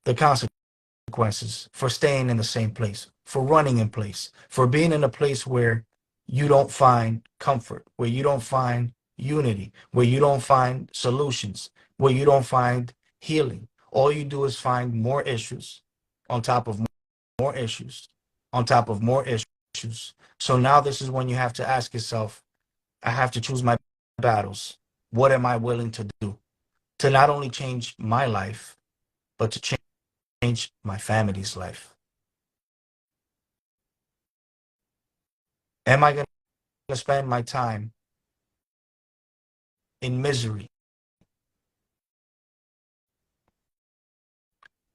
the consequences for staying in the same place, for running in place, for being in a place where you don't find comfort, where you don't find unity, where you don't find solutions, where you don't find healing. All you do is find more issues on top of more issues on top of more issues. So now this is when you have to ask yourself, I have to choose my battles. What am I willing to do to not only change my life, but to change my family's life? Am I going to spend my time in misery?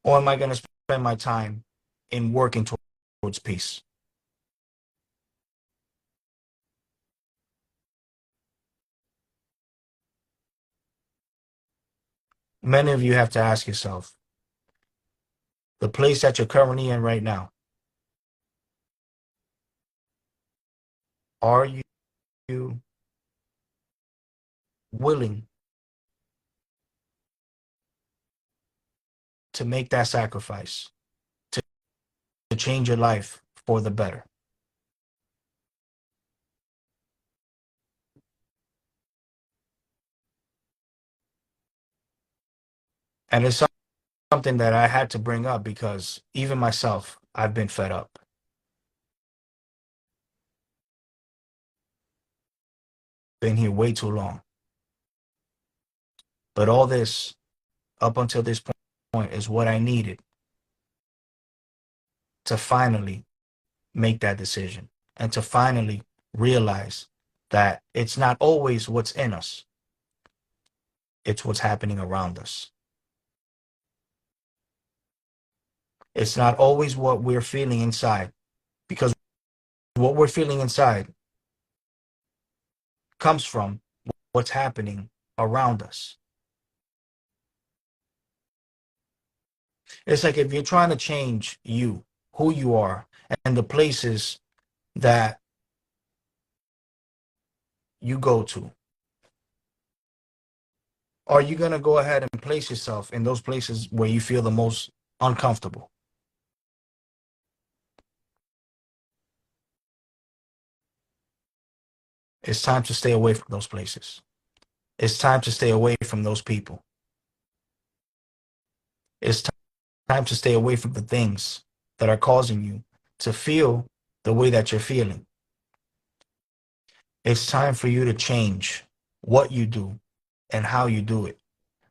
Or am I going to spend my time in working towards peace? Many of you have to ask yourself, the place that you're currently in right now, are you willing to make that sacrifice to change your life for the better? And it's something that I had to bring up because even myself, I've been fed up. Been here way too long. But all this, up until this point, is what I needed to finally make that decision and to finally realize that it's not always what's in us, it's what's happening around us. It's not always what we're feeling inside, because what we're feeling inside comes from what's happening around us. It's like if you're trying to change you, who you are, and the places that you go to, are you going to go ahead and place yourself in those places where you feel the most uncomfortable? It's time to stay away from those places. It's time to stay away from those people. It's time to stay away from the things that are causing you to feel the way that you're feeling. It's time for you to change what you do and how you do it.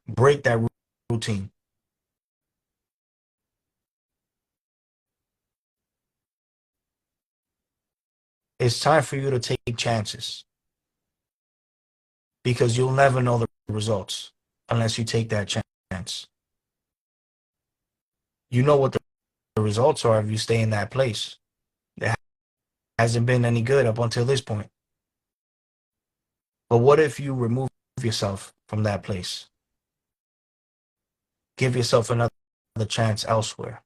Break that routine. It's time for you to take chances, because you'll never know the results unless you take that chance. You know what the results are if you stay in that place. It hasn't been any good up until this point. But what if you remove yourself from that place? Give yourself another chance elsewhere.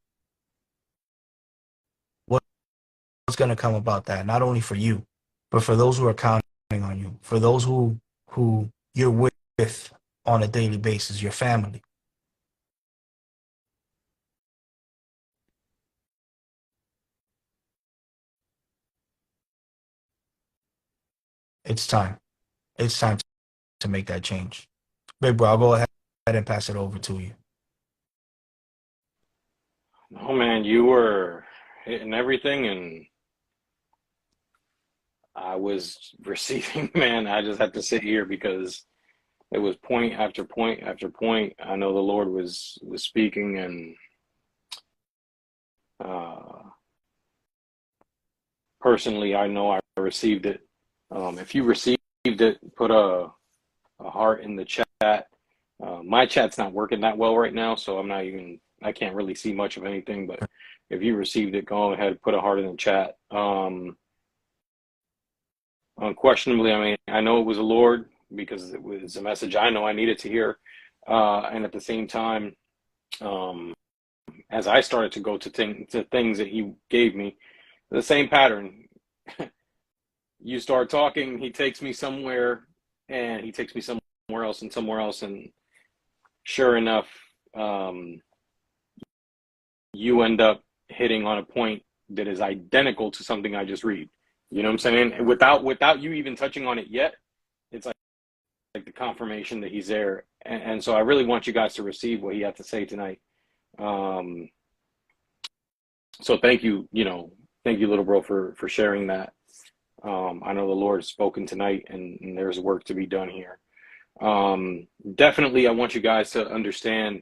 What's going to come about that? Not only for you, but for those who are counting on you, for those who you're with on a daily basis, your family. It's time. It's time to make that change. Big bro, I'll go ahead and pass it over to you. Oh man, you were hitting everything, and I was receiving. Man, I just had to sit here because it was point after point after point. I know the Lord was speaking, and uh, personally, I know I received it. If you received it, put a heart in the chat. My chat's not working that well right now, so I can't really see much of anything, but if you received it, go ahead, put a heart in the chat. Unquestionably, I mean, I know it was the Lord because it was a message I know I needed to hear. And at the same time, as I started to go to things that he gave me, the same pattern. You start talking, he takes me somewhere, and he takes me somewhere else and somewhere else, and sure enough, you end up hitting on a point that is identical to something I just read. You know what I'm saying? Without you even touching on it yet, it's like the confirmation that he's there. And so I really want you guys to receive what he had to say tonight. So thank you, thank you, little bro, for sharing that. I know the Lord has spoken tonight, and there's work to be done here. Definitely, I want you guys to understand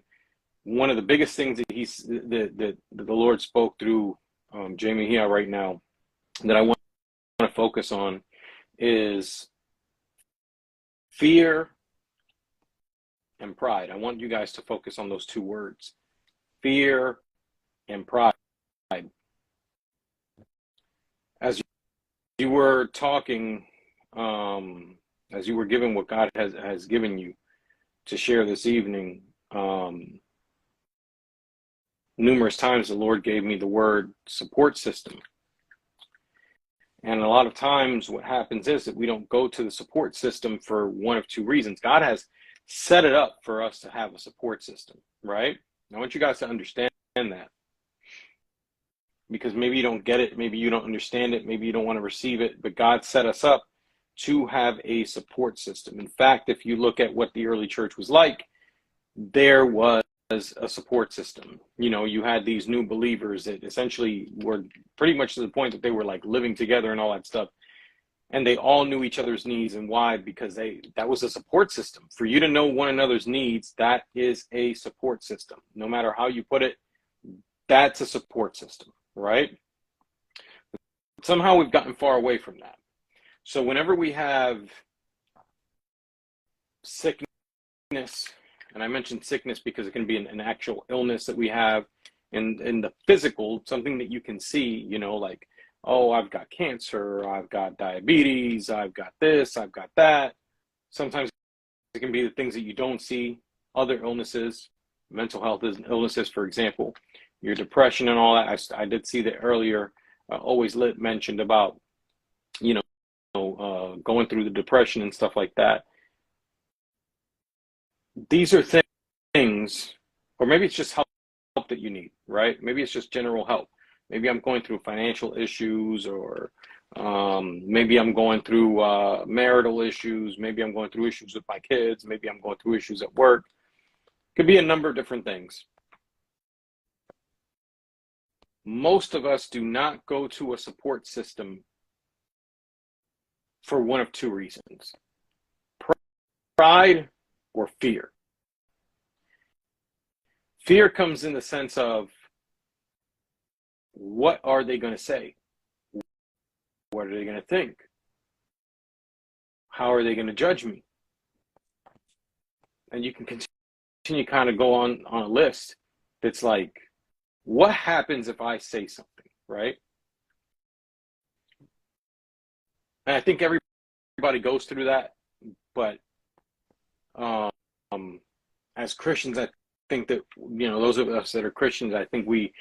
one of the biggest things that the Lord spoke through Jamie here right now that I want to focus on is fear and pride. I want you guys to focus on those two words, fear and pride. As you were talking, as you were given what God has given you to share this evening, numerous times the Lord gave me the word support system. And a lot of times what happens is that we don't go to the support system for one of two reasons. God has set it up for us to have a support system, right? I want you guys to understand that, because maybe you don't get it, maybe you don't understand it, maybe you don't want to receive it, but God set us up to have a support system. In fact, if you look at what the early church was like, there was a support system. You know, you had these new believers that essentially were pretty much to the point that they were like living together and all that stuff. And they all knew each other's needs. And why? Because that was a support system. For you to know one another's needs, that is a support system. No matter how you put it, that's a support system, right? Somehow we've gotten far away from that. So whenever we have sickness, and I mentioned sickness because it can be an actual illness that we have in the physical, something that you can see, you know, like, oh, I've got cancer, I've got diabetes, I've got this, I've got that. Sometimes it can be the things that you don't see, other illnesses, mental health illnesses, for example, your depression and all that. I did see that earlier. Always Lit mentioned about, you know, going through the depression and stuff like that. These are things, or maybe it's just help that you need, right? Maybe it's just general help. Maybe I'm going through financial issues, or maybe I'm going through marital issues. Maybe I'm going through issues with my kids. Maybe I'm going through issues at work. Could be a number of different things. Most of us do not go to a support system for one of two reasons: pride or fear. Fear comes in the sense of, what are they going to say? What are they going to think? How are they going to judge me? And you can continue kind of go on a list that's like, what happens if I say something, right? And I think everybody goes through that, but as Christians, I think that, you know, those of us that are Christians, I think we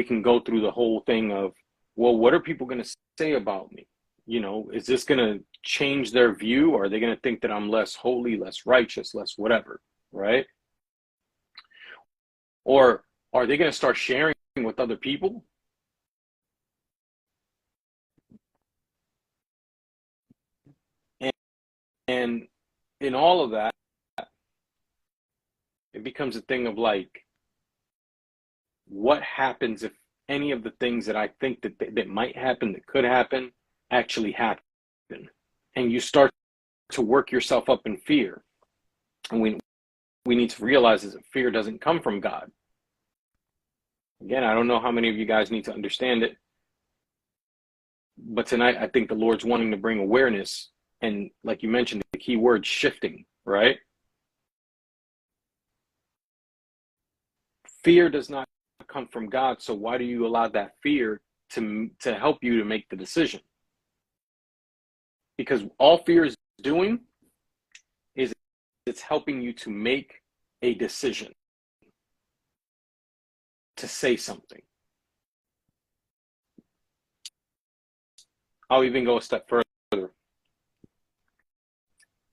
can go through the whole thing of, well, what are people going to say about me? You know, is this going to change their view? Or are they going to think that I'm less holy, less righteous, less whatever, right? Or are they going to start sharing with other people? And in all of that, it becomes a thing of like, what happens if any of the things that I think that might happen, that could happen, actually happen? And you start to work yourself up in fear. And we need to realize that fear doesn't come from God. Again, I don't know how many of you guys need to understand it, but tonight I think the Lord's wanting to bring awareness. And like you mentioned, the key word, shifting, right? Fear does not come from God. So why do you allow that fear to help you to make the decision? Because all fear is doing is it's helping you to make a decision, to say something. I'll even go a step further.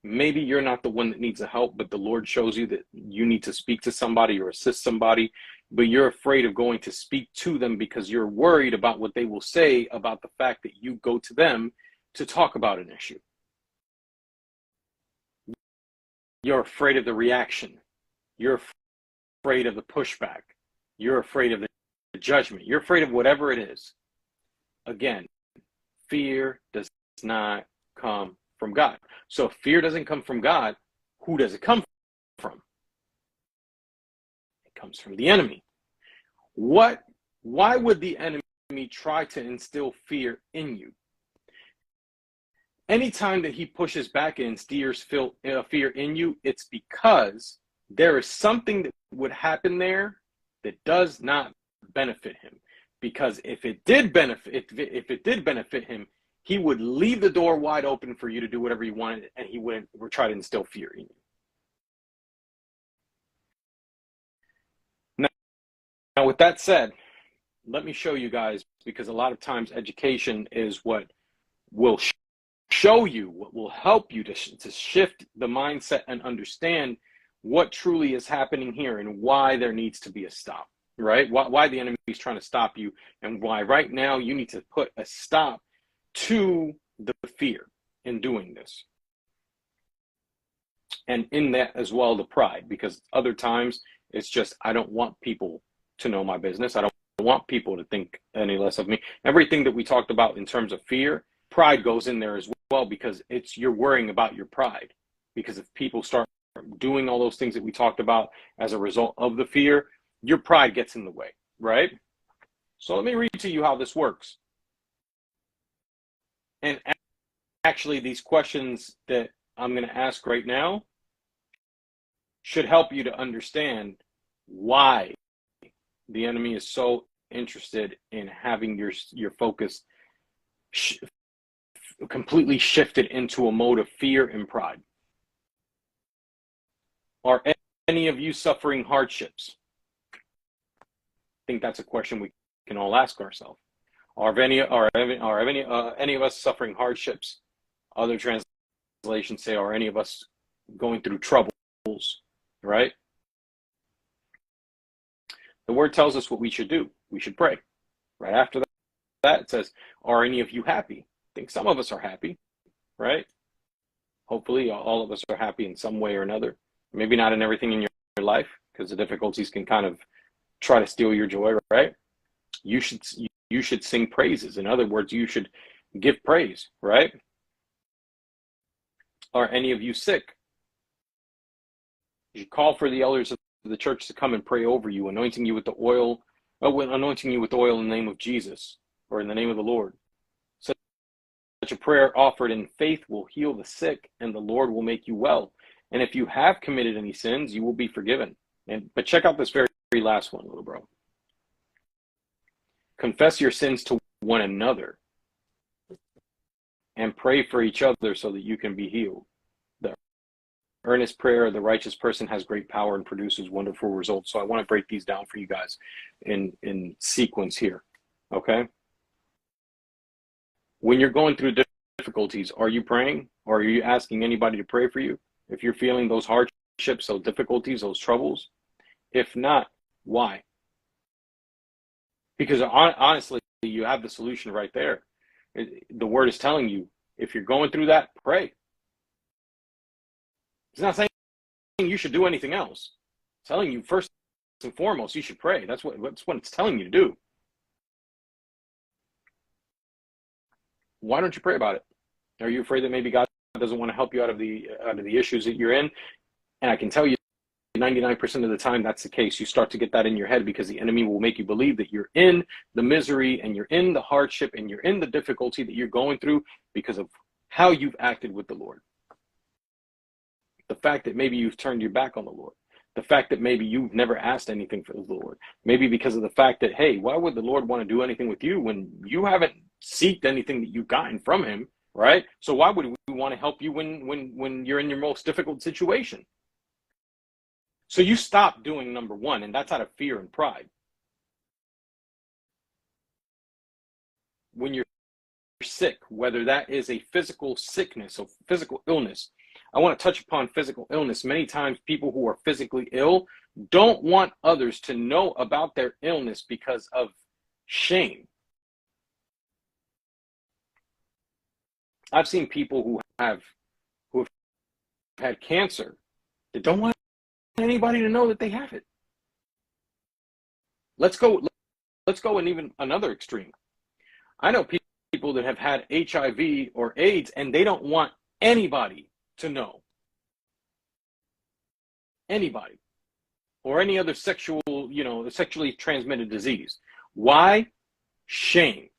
Maybe you're not the one that needs the help, but the Lord shows you that you need to speak to somebody or assist somebody, but you're afraid of going to speak to them because you're worried about what they will say about the fact that you go to them to talk about an issue. You're afraid of the reaction. You're afraid of the pushback. You're afraid of the judgment. You're afraid of whatever it is. Again, fear does not come from God. So if fear doesn't come from God, who does it come from? It comes from the enemy. Why would the enemy try to instill fear in you? Anytime that he pushes back and instills fear in you, it's because there is something that would happen there that does not benefit him. Because if it did benefit him, he would leave the door wide open for you to do whatever you wanted, and he wouldn't try to instill fear in you. with that said, let me show you guys, because a lot of times education is what will show you, what will help you to shift the mindset and understand what truly is happening here and why there needs to be a stop, right? Why the enemy is trying to stop you, and why right now you need to put a stop to the fear in doing this. And in that as well, the pride, because other times it's just, I don't want people to know my business. I don't want people to think any less of me. Everything that we talked about in terms of fear, pride goes in there as well, because you're worrying about your pride. Because if people start doing all those things that we talked about as a result of the fear, your pride gets in the way, right? So let me read to you how this works. And actually, these questions that I'm going to ask right now should help you to understand why the enemy is so interested in having your focus completely shifted into a mode of fear and pride. Are any of you suffering hardships? I think that's a question we can all ask ourselves. Are any of us suffering hardships? Other translations say, are any of us going through troubles, right? The word tells us what we should do. We should pray. Right after that, it says, are any of you happy? I think some of us are happy, right? Hopefully all of us are happy in some way or another. Maybe not in everything in your life, because the difficulties can kind of try to steal your joy, right? You should sing praises. In other words, you should give praise, right? Are any of you sick? You should call for the elders of the church to come and pray over you, anointing you with oil in the name of Jesus, or in the name of the Lord. Such a prayer offered in faith will heal the sick, and the Lord will make you well. And if you have committed any sins, you will be forgiven. But check out this very last one, little bro. Confess your sins to one another and pray for each other so that you can be healed. The earnest prayer of the righteous person has great power and produces wonderful results. So I want to break these down for you guys in sequence here, okay? When you're going through difficulties, are you praying, or are you asking anybody to pray for you? If you're feeling those hardships, those difficulties, those troubles, if not, why? Because honestly, you have the solution right there. The word is telling you, if you're going through that, pray. It's not saying you should do anything else. It's telling you first and foremost, you should pray. That's what it's telling you to do. Why don't you pray about it? Are you afraid that maybe God doesn't want to help you out of the issues that you're in? And I can tell you, 99% of the time that's the case. You start to get that in your head because the enemy will make you believe that you're in the misery and you're in the hardship and you're in the difficulty that you're going through because of how you've acted with the Lord. The fact that maybe you've turned your back on the Lord. The fact that maybe you've never asked anything for the Lord. Maybe because of the fact that, hey, why would the Lord want to do anything with you when you haven't sought anything that you've gotten from him, right? So why would we want to help you when you're in your most difficult situation? So you stop doing number one, and that's out of fear and pride. When you're sick, whether that is a physical sickness or physical illness, I want to touch upon physical illness. Many times people who are physically ill don't want others to know about their illness because of shame. I've seen people who have had cancer that don't want anybody to know that they have it. Let's go in even another extreme. I know people that have had HIV or AIDS and they don't want anybody to know. Anybody. Or any other sexually transmitted disease. Why? Shame.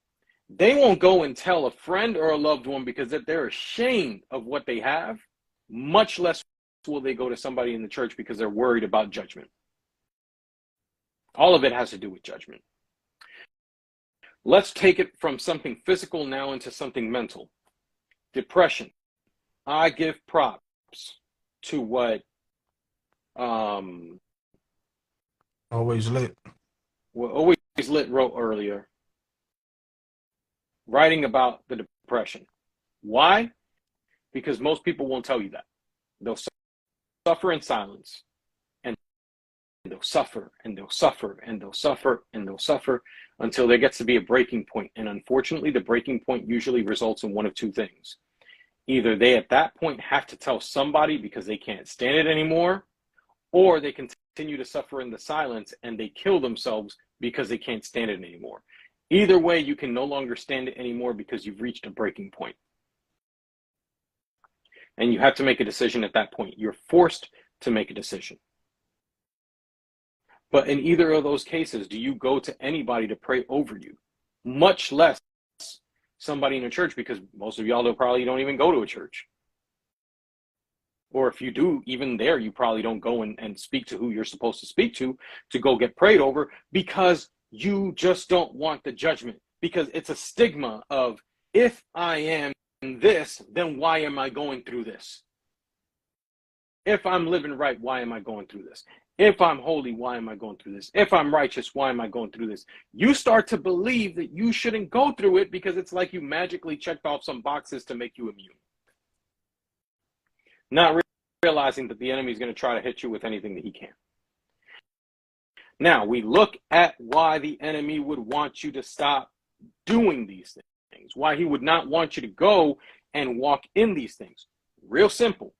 They won't go and tell a friend or a loved one because if they're ashamed of what they have, much less will they go to somebody in the church because they're worried about judgment. All of it has to do with judgment. Let's take it from something physical now into something mental. Depression. I give props to what Always lit. what Always Lit wrote earlier, writing about the depression. Why? Because most people won't tell you that. They'll suffer in silence, and they'll suffer, and they'll suffer, and they'll suffer, and they'll suffer until there gets to be a breaking point. And unfortunately, the breaking point usually results in one of two things. Either they at that point have to tell somebody because they can't stand it anymore, or they continue to suffer in the silence and they kill themselves because they can't stand it anymore. Either way, you can no longer stand it anymore because you've reached a breaking point. And you have to make a decision at that point. You're forced to make a decision. But in either of those cases, do you go to anybody to pray over you? Much less somebody in a church, because most of y'all probably don't even go to a church. Or if you do, even there, you probably don't go and speak to who you're supposed to speak to go get prayed over, because you just don't want the judgment. Because it's a stigma of, if I am this, then why am I going through this? If I'm living right, why am I going through this? If I'm holy, why am I going through this? If I'm righteous, why am I going through this? You start to believe that you shouldn't go through it because it's like you magically checked off some boxes to make you immune. Not realizing that the enemy is going to try to hit you with anything that he can. Now, we look at why the enemy would want you to stop doing these things, why he would not want you to go and walk in these things. Real simple.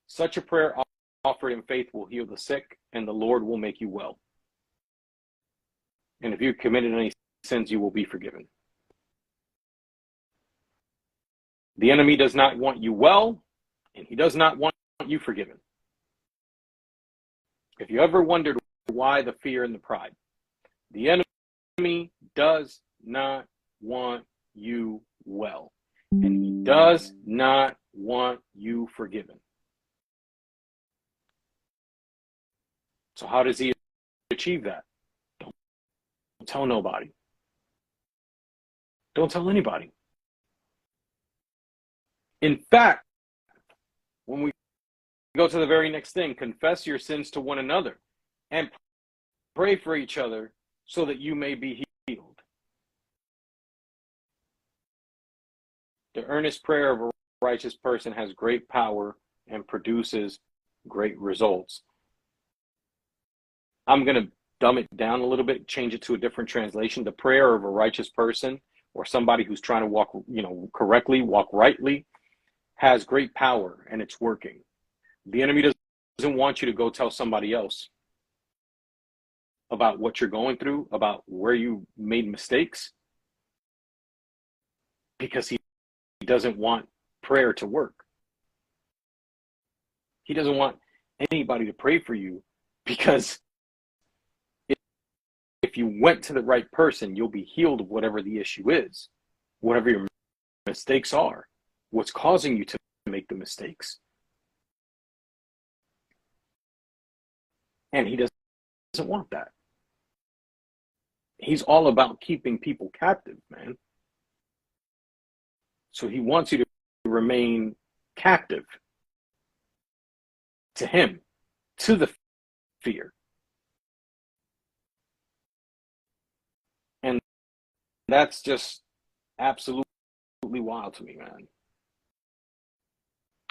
Such a prayer offered in faith will heal the sick, and the Lord will make you well. And if you've committed any sins, you will be forgiven. The enemy does not want you well, and he does not want you forgiven. If you ever wondered why the fear and the pride, the enemy does not want you well, and he does not want you forgiven. So how does he achieve that? Don't tell nobody. Don't tell anybody. In fact, when we go to the very next thing, confess your sins to one another and pray for each other so that you may be healed. The earnest prayer of a righteous person has great power and produces great results. I'm going to dumb it down a little bit, change it to a different translation. The prayer of a righteous person, or somebody who's trying to walk, correctly, walk rightly, has great power, and it's working. The enemy doesn't want you to go tell somebody else about what you're going through, about where you made mistakes, because he doesn't want prayer to work. He doesn't want anybody to pray for you, because if you went to the right person, you'll be healed of whatever the issue is, whatever your mistakes are, what's causing you to make the mistakes. And he doesn't want that. He's all about keeping people captive, man. So he wants you to remain captive to him, to the fear. And that's just absolutely wild to me, man.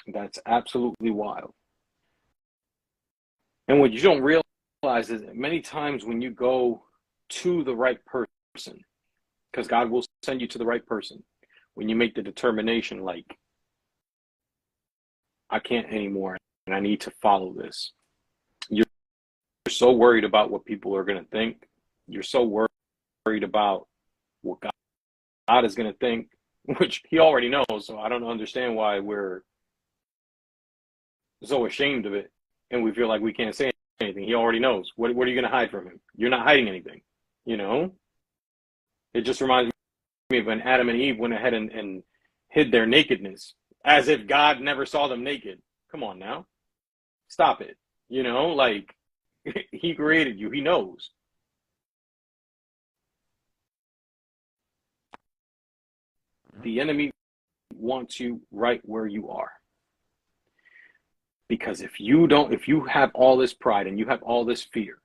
That's absolutely wild. And what you don't realize is that many times when you go to the right person, because God will send you to the right person, when you make the determination, like, I can't anymore and I need to follow this, you're so worried about what people are going to think. You're so worried about what God is going to think, which he already knows. So I don't understand why we're so ashamed of it and we feel like we can't say anything. He already knows. What are you going to hide from him? You're not hiding anything, It just reminds me of when Adam and Eve went ahead and hid their nakedness, as if God never saw them naked. Come on now. Stop it. Like, he created you. He knows. The enemy wants you right where you are. Because if you have all this pride and you have all this fear,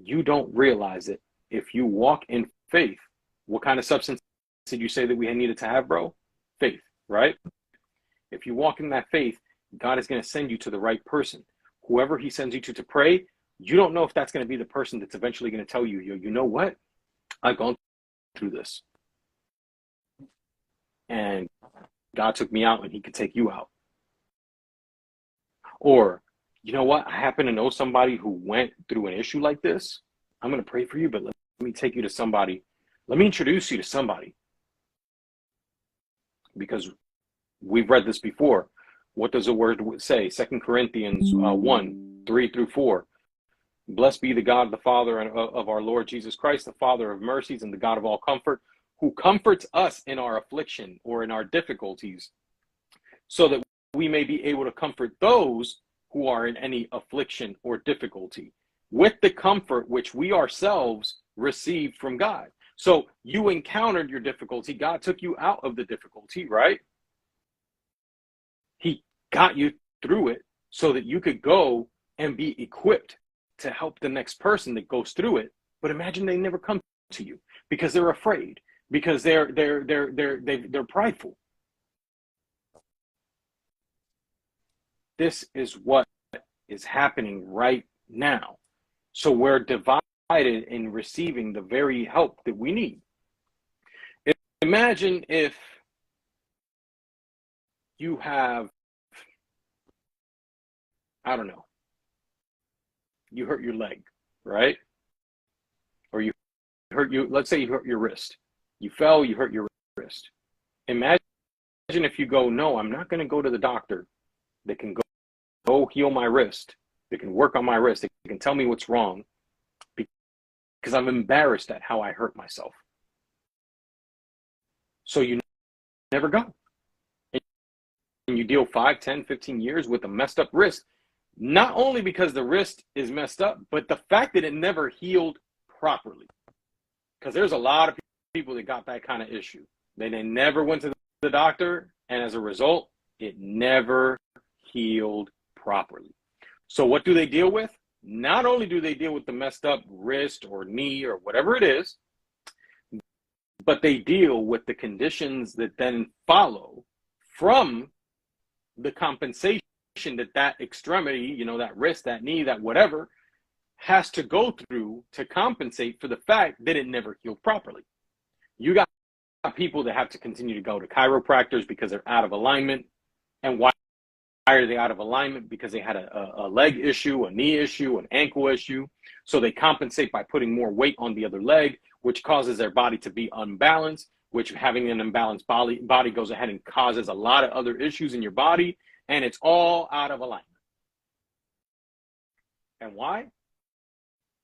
You don't realize it. If you walk in faith, what kind of substance did you say that we needed to have, bro? Faith, right? If you walk in that faith, God is going to send you to the right person. Whoever he sends you to pray, you don't know if that's going to be the person that's eventually going to tell you, you know what? I've gone through this. And God took me out and he could take you out. Or, you know what? I happen to know somebody who went through an issue like this. I'm going to pray for you, but let me take you to somebody. Let me introduce you to somebody. Because we've read this before. What does the word say? 2 Corinthians 1, 3 through 4. Blessed be the God, the Father of our Lord Jesus Christ, the Father of mercies and the God of all comfort, who comforts us in our affliction or in our difficulties, so that we may be able to comfort those who are in any affliction or difficulty with the comfort which we ourselves received from God. So you encountered your difficulty. God took you out of the difficulty, right? He got you through it so that you could go and be equipped to help the next person that goes through it. But imagine they never come to you because they're afraid, because they're prideful. This is what is happening right now. So we're divided in receiving the very help that we need. Imagine if you have, I don't know, you hurt your leg, right? Or let's say you hurt your wrist. You fell, you hurt your wrist. Imagine if you go, no, I'm not going to go to the doctor that can go heal my wrist, that can work on my wrist, that can tell me what's wrong, because I'm embarrassed at how I hurt myself. So you never go. And you deal 5, 10, 15 years with a messed up wrist, not only because the wrist is messed up, but the fact that it never healed properly. Because there's a lot of people that got that kind of issue. They never went to the doctor, and as a result, it never healed properly. So what do they deal with? Not only do they deal with the messed up wrist or knee or whatever it is, but they deal with the conditions that then follow from the compensation that extremity, you know, that wrist, that knee, that whatever, has to go through to compensate for the fact that it never healed properly. You got people that have to continue to go to chiropractors because they're out of alignment. And why are they out of alignment? Because they had a leg issue, a knee issue, an ankle issue. So they compensate by putting more weight on the other leg, which causes their body to be unbalanced, which having an imbalanced body goes ahead and causes a lot of other issues in your body, and it's all out of alignment. And why?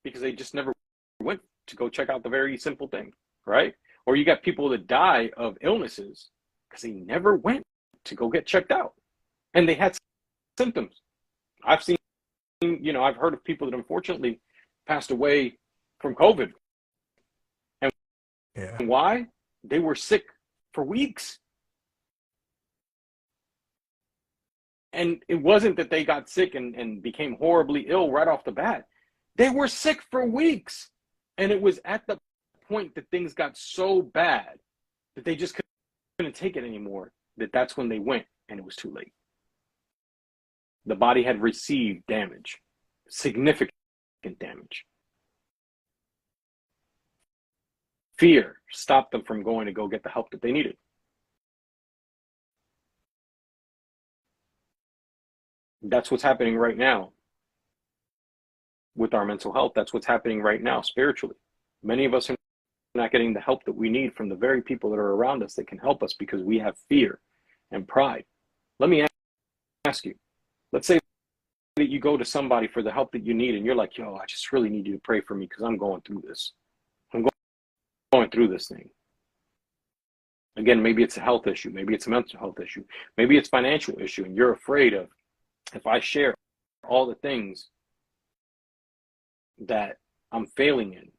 Because they just never went to go check out the very simple thing, right? Or you got people that die of illnesses because they never went to go get checked out. And they had symptoms. I've seen, I've heard of people that unfortunately passed away from COVID. And why? They were sick for weeks. And it wasn't that they got sick and became horribly ill right off the bat. They were sick for weeks. And it was at the point that things got so bad that they just couldn't take it anymore, that's when they went, and it was too late. The body had received damage, significant damage. Fear stopped them from going to go get the help that they needed. That's what's happening right now with our mental health. That's what's happening right now spiritually. Many of us are not getting the help that we need from the very people that are around us that can help us because we have fear and pride. Let me ask you, let's say that you go to somebody for the help that you need and you're like, yo, I just really need you to pray for me because I'm going through this. I'm going through this thing. Again, maybe it's a health issue. Maybe it's a mental health issue. Maybe it's a financial issue. And you're afraid of, if I share all the things that I'm failing in,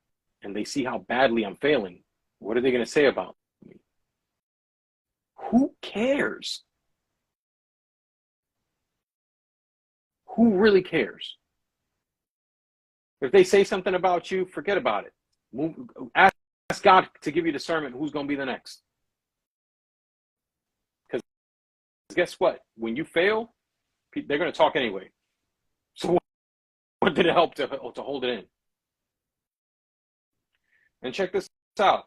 and they see how badly I'm failing, what are they going to say about me? Who cares? Who really cares? If they say something about you, forget about it. Ask God to give you discernment who's going to be the next. Because guess what? When you fail, they're going to talk anyway. So what did it help to hold it in? And check this out.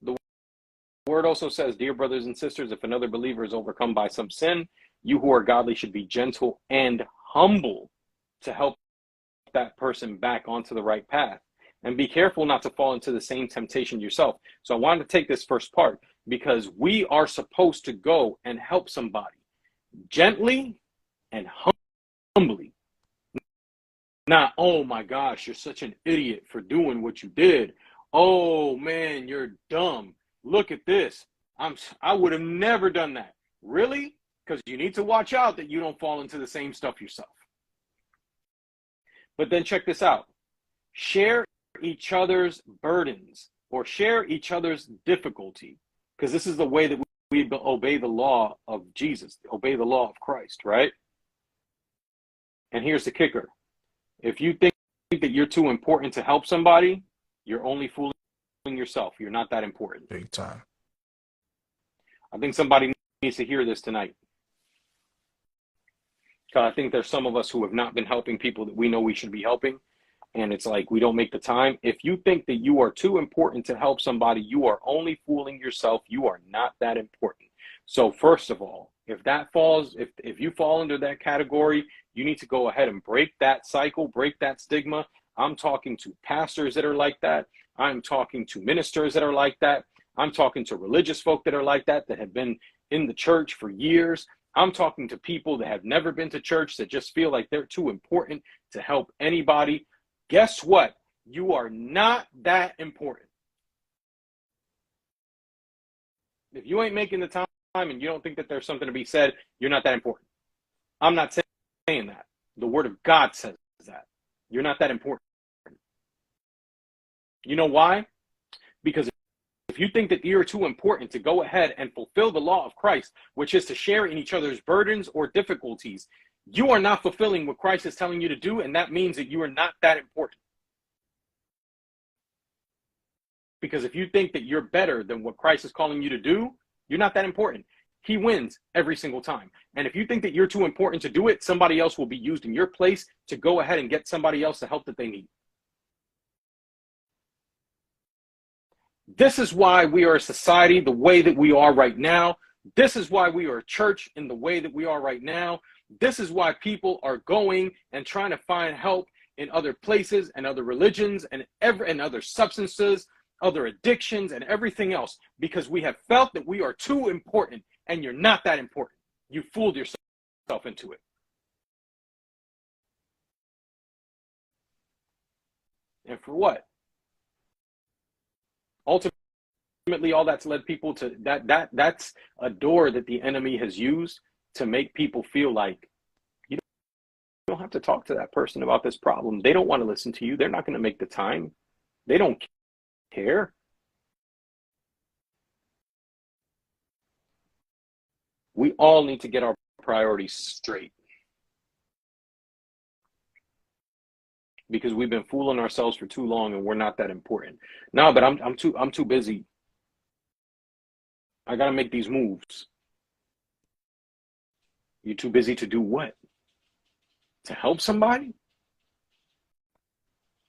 The word also says, dear brothers and sisters, if another believer is overcome by some sin, you who are godly should be gentle and humble to help that person back onto the right path. And be careful not to fall into the same temptation yourself. So I wanted to take this first part because we are supposed to go and help somebody gently and humbly. Not, oh my gosh, you're such an idiot for doing what you did. Oh man, you're dumb. Look at this. I would have never done that. Really? Because you need to watch out that you don't fall into the same stuff yourself. But then check this out. Share each other's burdens or share each other's difficulty, because this is the way that we obey the law of Jesus, obey the law of Christ, right? And here's the kicker. If you think that you're too important to help somebody, you're only fooling yourself. You're not that important. Big time. I think somebody needs to hear this tonight. Because I think there's some of us who have not been helping people that we know we should be helping. And it's like we don't make the time. If you think that you are too important to help somebody, you are only fooling yourself. You are not that important. So first of all, if you fall under that category, you need to go ahead and break that cycle, break that stigma. I'm talking to pastors that are like that. I'm talking to ministers that are like that. I'm talking to religious folk that are like that have been in the church for years. I'm talking to people that have never been to church that just feel like they're too important to help anybody. Guess what? You are not that important. If you ain't making the time and you don't think that there's something to be said, you're not that important. I'm not saying that. The word of God says that. You're not that important. You know why? Because if you think that you're too important to go ahead and fulfill the law of Christ, which is to share in each other's burdens or difficulties, you are not fulfilling what Christ is telling you to do, and that means that you are not that important. Because if you think that you're better than what Christ is calling you to do, you're not that important. He wins every single time. And if you think that you're too important to do it, somebody else will be used in your place to go ahead and get somebody else the help that they need. This is why we are a society the way that we are right now. This is why we are a church in the way that we are right now. This is why people are going and trying to find help in other places and other religions and other substances, other addictions and everything else, because we have felt that we are too important, and you're not that important. You fooled yourself into it. And for what? Ultimately, all that's led people to that's a door that the enemy has used to make people feel like you don't have to talk to that person about this problem. They don't want to listen to you. They're not going to make the time. They don't care. We all need to get our priorities straight, because we've been fooling ourselves for too long and we're not that important. No, but I'm too busy. I got to make these moves. You're too busy to do what? To help somebody?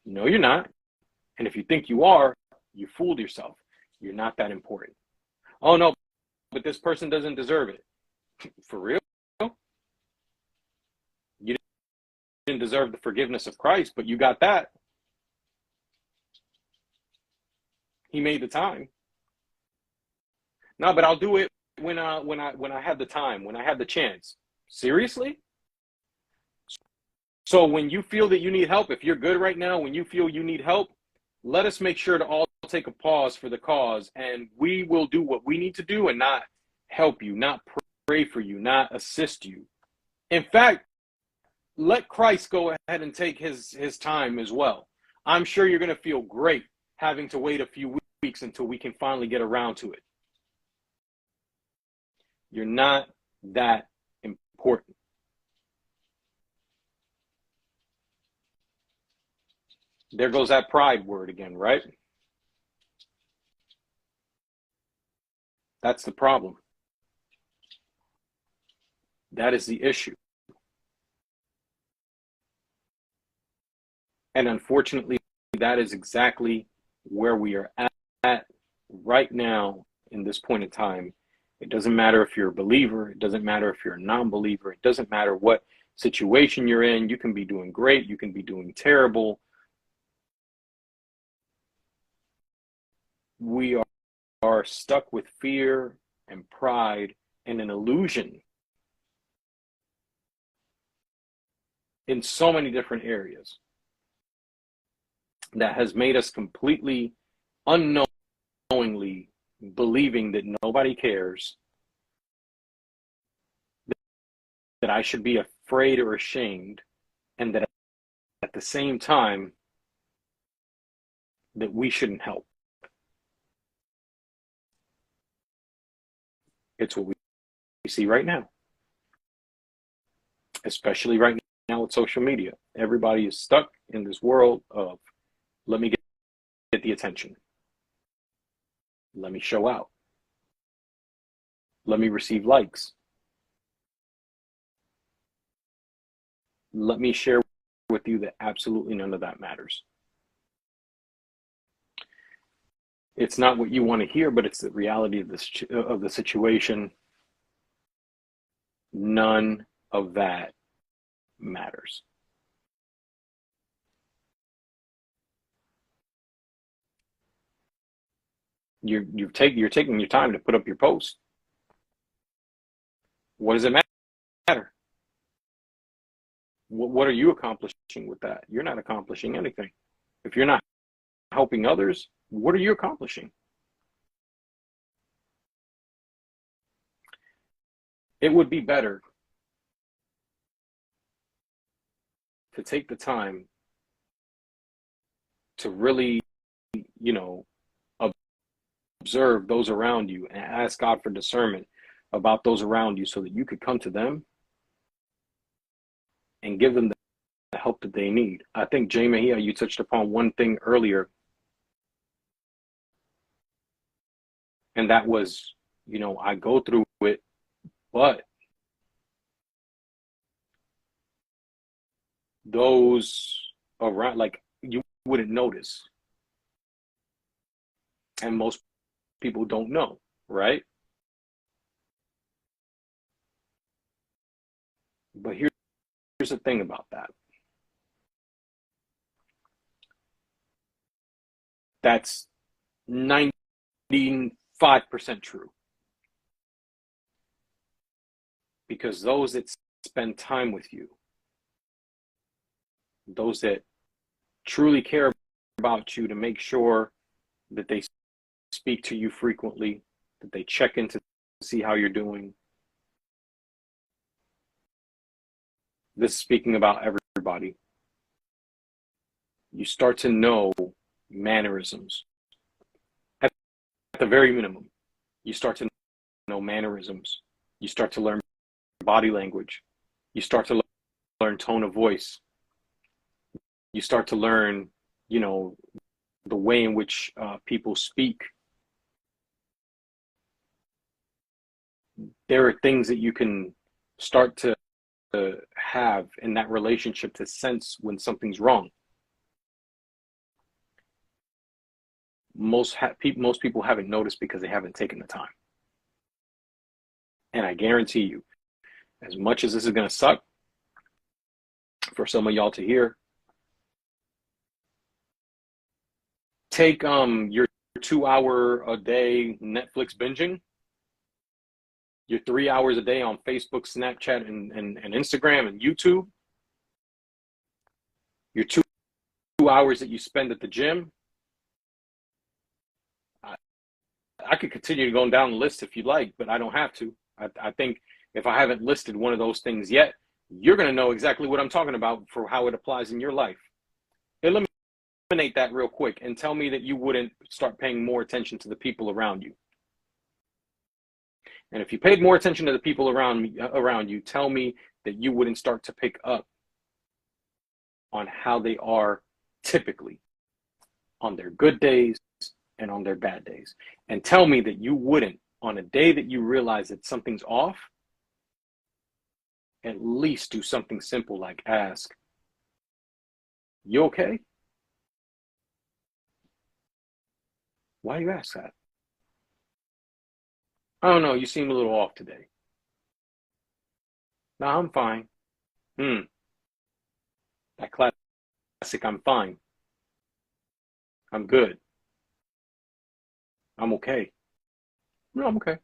No, you're not. And if you think you are, you fooled yourself. You're not that important. Oh no, but this person doesn't deserve it. For real? You didn't deserve the forgiveness of Christ, but you got that. He made the time. No, but I'll do it when I have the time, when I have the chance. Seriously? So when you feel that you need help, if you're good right now, when you feel you need help, let us make sure to all take a pause for the cause, and we will do what we need to do and not help you, not pray for you, not assist you. In fact, let Christ go ahead and take his time as well. I'm sure you're going to feel great having to wait a few weeks until we can finally get around to it. You're not that important. There goes that pride word again, right? That's the problem. That is the issue. And unfortunately, that is exactly where we are at right now in this point in time. It doesn't matter if you're a believer. It doesn't matter if you're a non-believer. It doesn't matter what situation you're in. You can be doing great. You can be doing terrible. We are stuck with fear and pride and an illusion in so many different areas that has made us completely unknowingly believing that nobody cares, that I should be afraid or ashamed, and that at the same time that we shouldn't help. It's what we see right now, especially right now with social media. Everybody is stuck in this world of, let me get the attention. Let me show out. Let me receive likes. Let me share with you that absolutely none of that matters. It's not what you want to hear, but it's the reality of the situation. None of that matters. You're taking your time to put up your post. What does it matter? What are you accomplishing with that? You're not accomplishing anything. If you're not helping others, what are you accomplishing? It would be better to take the time to really, observe those around you and ask God for discernment about those around you so that you could come to them and give them the help that they need. I think, Jay Mejia, you touched upon one thing earlier, and that was, I go through it, but those around, like, you wouldn't notice. And most people don't know, right? But here's the thing about that. That's 95% true. Because those that spend time with you, those that truly care about you to make sure that they speak to you frequently, that they check in to see how you're doing. This is speaking about everybody. You start to know mannerisms. At the very minimum, you start to know mannerisms. You start to learn body language. You start to learn tone of voice. You start to learn, the way in which people speak. There are things that you can start to have in that relationship to sense when something's wrong. Most people haven't noticed because they haven't taken the time. And I guarantee you, as much as this is going to suck for some of y'all to hear, take your 2-hour a day Netflix binging, your 3 hours a day on Facebook, Snapchat, and Instagram and YouTube, your 2 hours that you spend at the gym. I could continue going down the list if you'd like, but I don't have to. I think if I haven't listed one of those things yet, you're going to know exactly what I'm talking about for how it applies in your life. Eliminate that real quick and tell me that you wouldn't start paying more attention to the people around you. And if you paid more attention to the people around you, tell me that you wouldn't start to pick up on how they are typically. on their good days and on their bad days. And tell me that you wouldn't, on a day that you realize that something's off, at least do something simple like ask, "You okay? Why do you ask that?" "I don't know, you seem a little off today." "No, I'm fine." That classic, "I'm fine. I'm good. I'm okay." "No, I'm okay."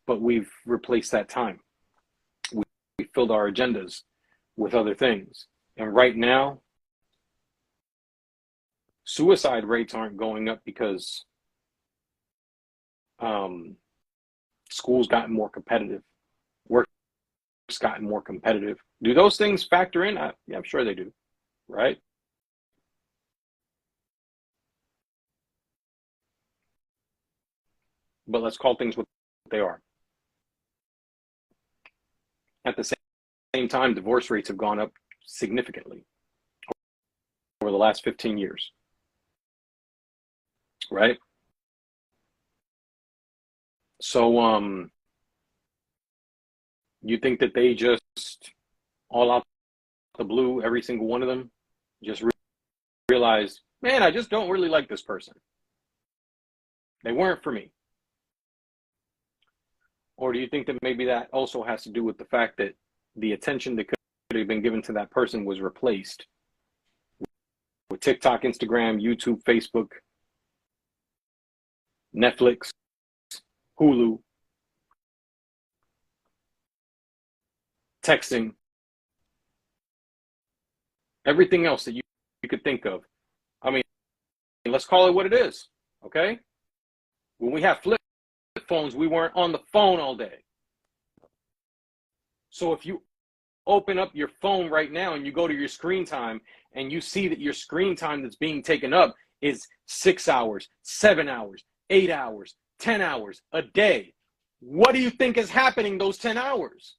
But we've replaced that time. We filled our agendas with other things. And right now, suicide rates aren't going up because school's gotten more competitive, work's gotten more competitive. Do those things factor in? Yeah, I'm sure they do, right? But let's call things what they are. At the same time, divorce rates have gone up significantly over the last 15 years, right? So, you think that they just all out the blue, every single one of them, just realized, man, I just don't really like this person. They weren't for me. Or do you think that maybe that also has to do with the fact that the attention that could have been given to that person was replaced with TikTok, Instagram, YouTube, Facebook, Netflix, Hulu, texting, everything else that you could think of? I mean, let's call it what it is, okay? When we have flip phones, we weren't on the phone all day. So if you open up your phone right now and you go to your screen time and you see that your screen time that's being taken up is 6 hours, 7 hours, 8 hours, 10 hours a day, what do you think is happening those 10 hours?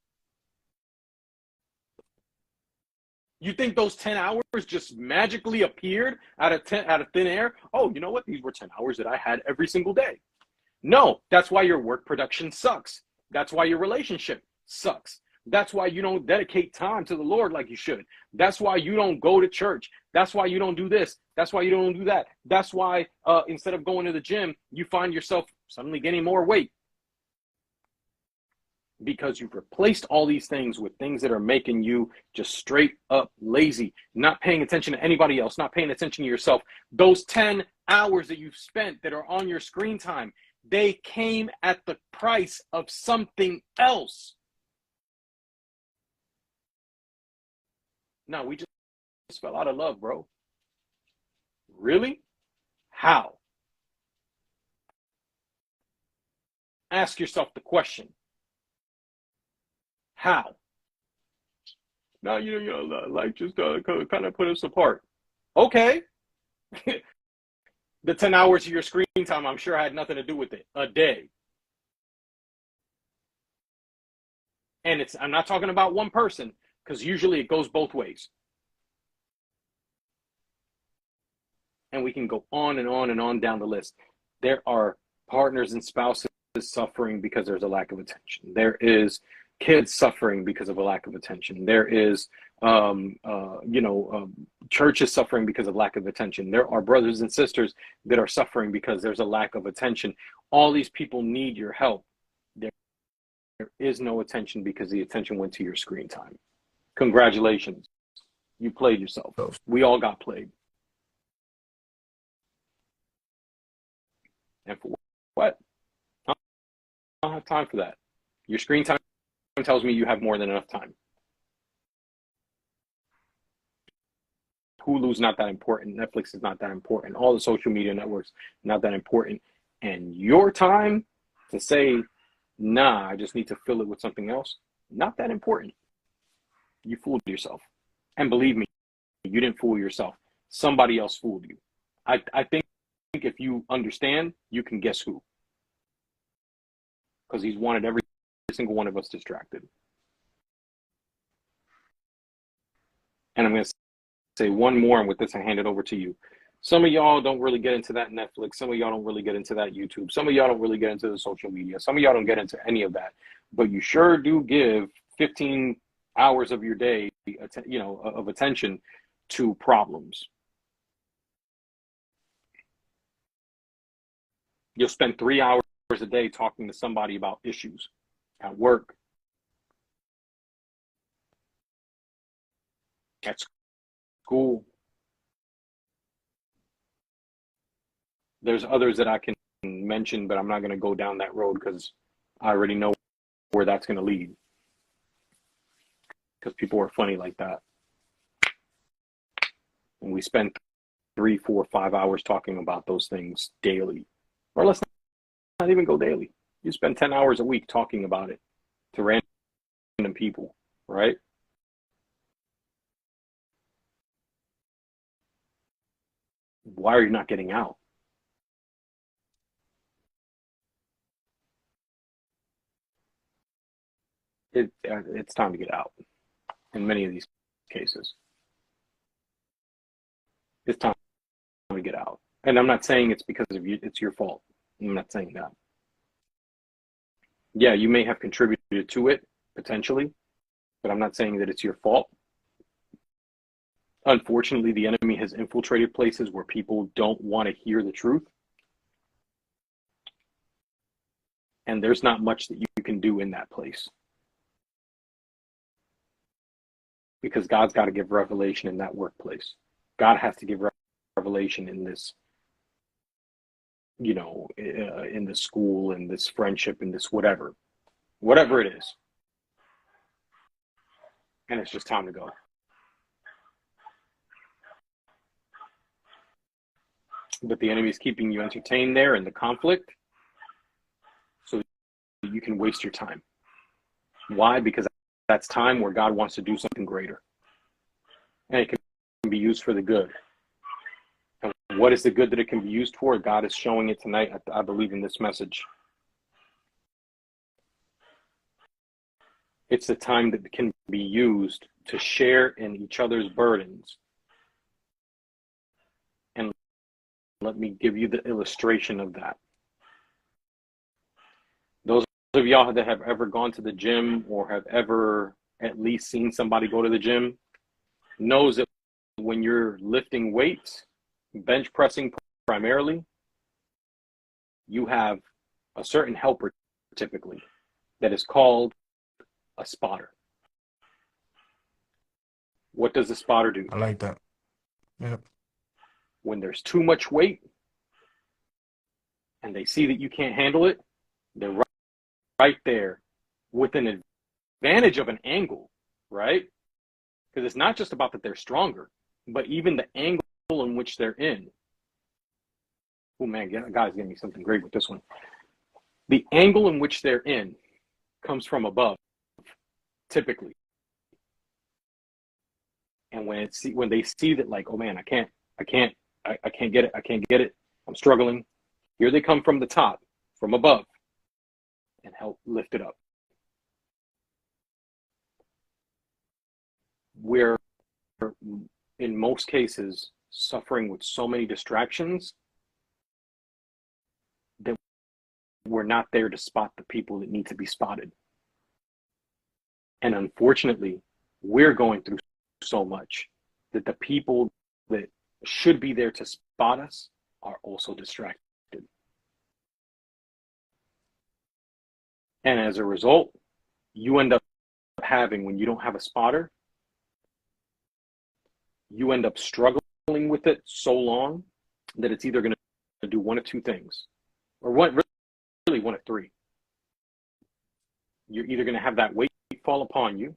You think those 10 hours just magically appeared out of thin air? Oh, you know what? These were 10 hours that I had every single day. No, that's why your work production sucks. That's why your relationship sucks. That's why you don't dedicate time to the Lord like you should. That's why you don't go to church. That's why you don't do this. That's why you don't do that. That's why instead of going to the gym, you find yourself suddenly gaining more weight. Because you've replaced all these things with things that are making you just straight up lazy, not paying attention to anybody else, not paying attention to yourself. Those 10 hours that you've spent that are on your screen time, they came at the price of something else. No, we just fell out of love, bro. Really? How? Ask yourself the question. How? Now, life just kind of put us apart. Okay. The 10 hours of your screen time, I'm sure had nothing to do with it. A day. And I'm not talking about one person, because usually it goes both ways. And we can go on and on and on down the list. There are partners and spouses suffering because there's a lack of attention. There is kids suffering because of a lack of attention. There is, churches suffering because of lack of attention. There are brothers and sisters that are suffering because there's a lack of attention. All these people need your help. There is no attention because the attention went to your screen time. Congratulations. You played yourself. We all got played. And for what? I don't have time for that. Your screen time tells me you have more than enough time. Hulu's not that important. Netflix is not that important. All the social media networks, not that important. And your time to say, nah, I just need to fill it with something else, not that important. You fooled yourself. And believe me, you didn't fool yourself. Somebody else fooled you. I think if you understand, you can guess who. Because he's wanted every single one of us distracted. And I'm going to say one more, and with this, I hand it over to you. Some of y'all don't really get into that Netflix. Some of y'all don't really get into that YouTube. Some of y'all don't really get into the social media. Some of y'all don't get into any of that. But you sure do give 15 hours of your day, of attention to problems. You'll spend 3 hours a day talking to somebody about issues at work, at school. There's others that I can mention, but I'm not going to go down that road because I already know where that's going to lead. Because people are funny like that. And we spend 3, 4, 5 hours talking about those things daily. Or let's not even go daily. You spend 10 hours a week talking about it to random people, right? Why are you not getting out? It's time to get out in many of these cases. It's time to get out. And I'm not saying it's because of you, it's your fault. I'm not saying that. Yeah, you may have contributed to it, potentially, but I'm not saying that it's your fault. Unfortunately, the enemy has infiltrated places where people don't want to hear the truth. And there's not much that you can do in that place. Because God's got to give revelation in that workplace. God has to give revelation in this, in the school, in this friendship, in this whatever it is. And it's just time to go. But the enemy is keeping you entertained there in the conflict so that you can waste your time. Why? Because that's time where God wants to do something greater. And it can be used for the good. And what is the good that it can be used for? God is showing it tonight, I believe, in this message. It's the time that can be used to share in each other's burdens. And let me give you the illustration of that. Those of y'all that have ever gone to the gym or have ever at least seen somebody go to the gym knows that when you're lifting weights, bench pressing primarily, you have a certain helper typically that is called a spotter. What does the spotter do? I like that. Yep. When there's too much weight and they see that you can't handle it, they're right there with an advantage of an angle, right? Because it's not just about that they're stronger, but even the angle in which they're in. Oh man, guys, getting me something great with this one. The angle in which they're in comes from above, typically. And when they see that, like, oh man, I can't get it, I'm struggling. Here they come from the top, from above, and help lift it up. We're, in most cases, suffering with so many distractions that we're not there to spot the people that need to be spotted. And unfortunately, we're going through so much that the people that should be there to spot us are also distracted. And as a result, you end up having, when you don't have a spotter, you end up struggling with it so long that it's either going to do one of two things, or really one of three. You're either going to have that weight fall upon you,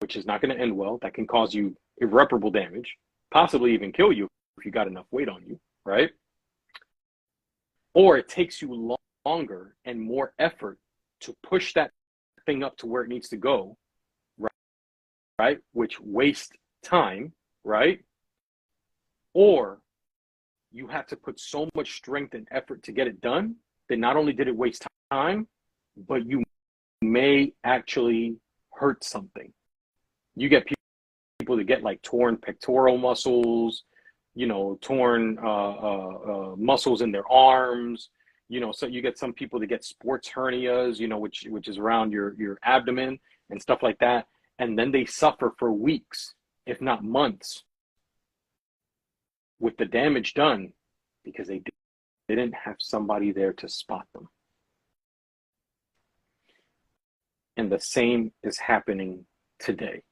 which is not going to end well. That can cause you irreparable damage, possibly even kill you if you got enough weight on you, right? Or it takes you longer and more effort to push that thing up to where it needs to go, right? Which wastes time, right? Or you have to put so much strength and effort to get it done that not only did it waste time, but you may actually hurt something. You get people that get like torn pectoral muscles, torn muscles in their arms. So you get some people that get sports hernias, which is around your abdomen and stuff like that. And then they suffer for weeks, if not months, with the damage done because they didn't have somebody there to spot them. And the same is happening today.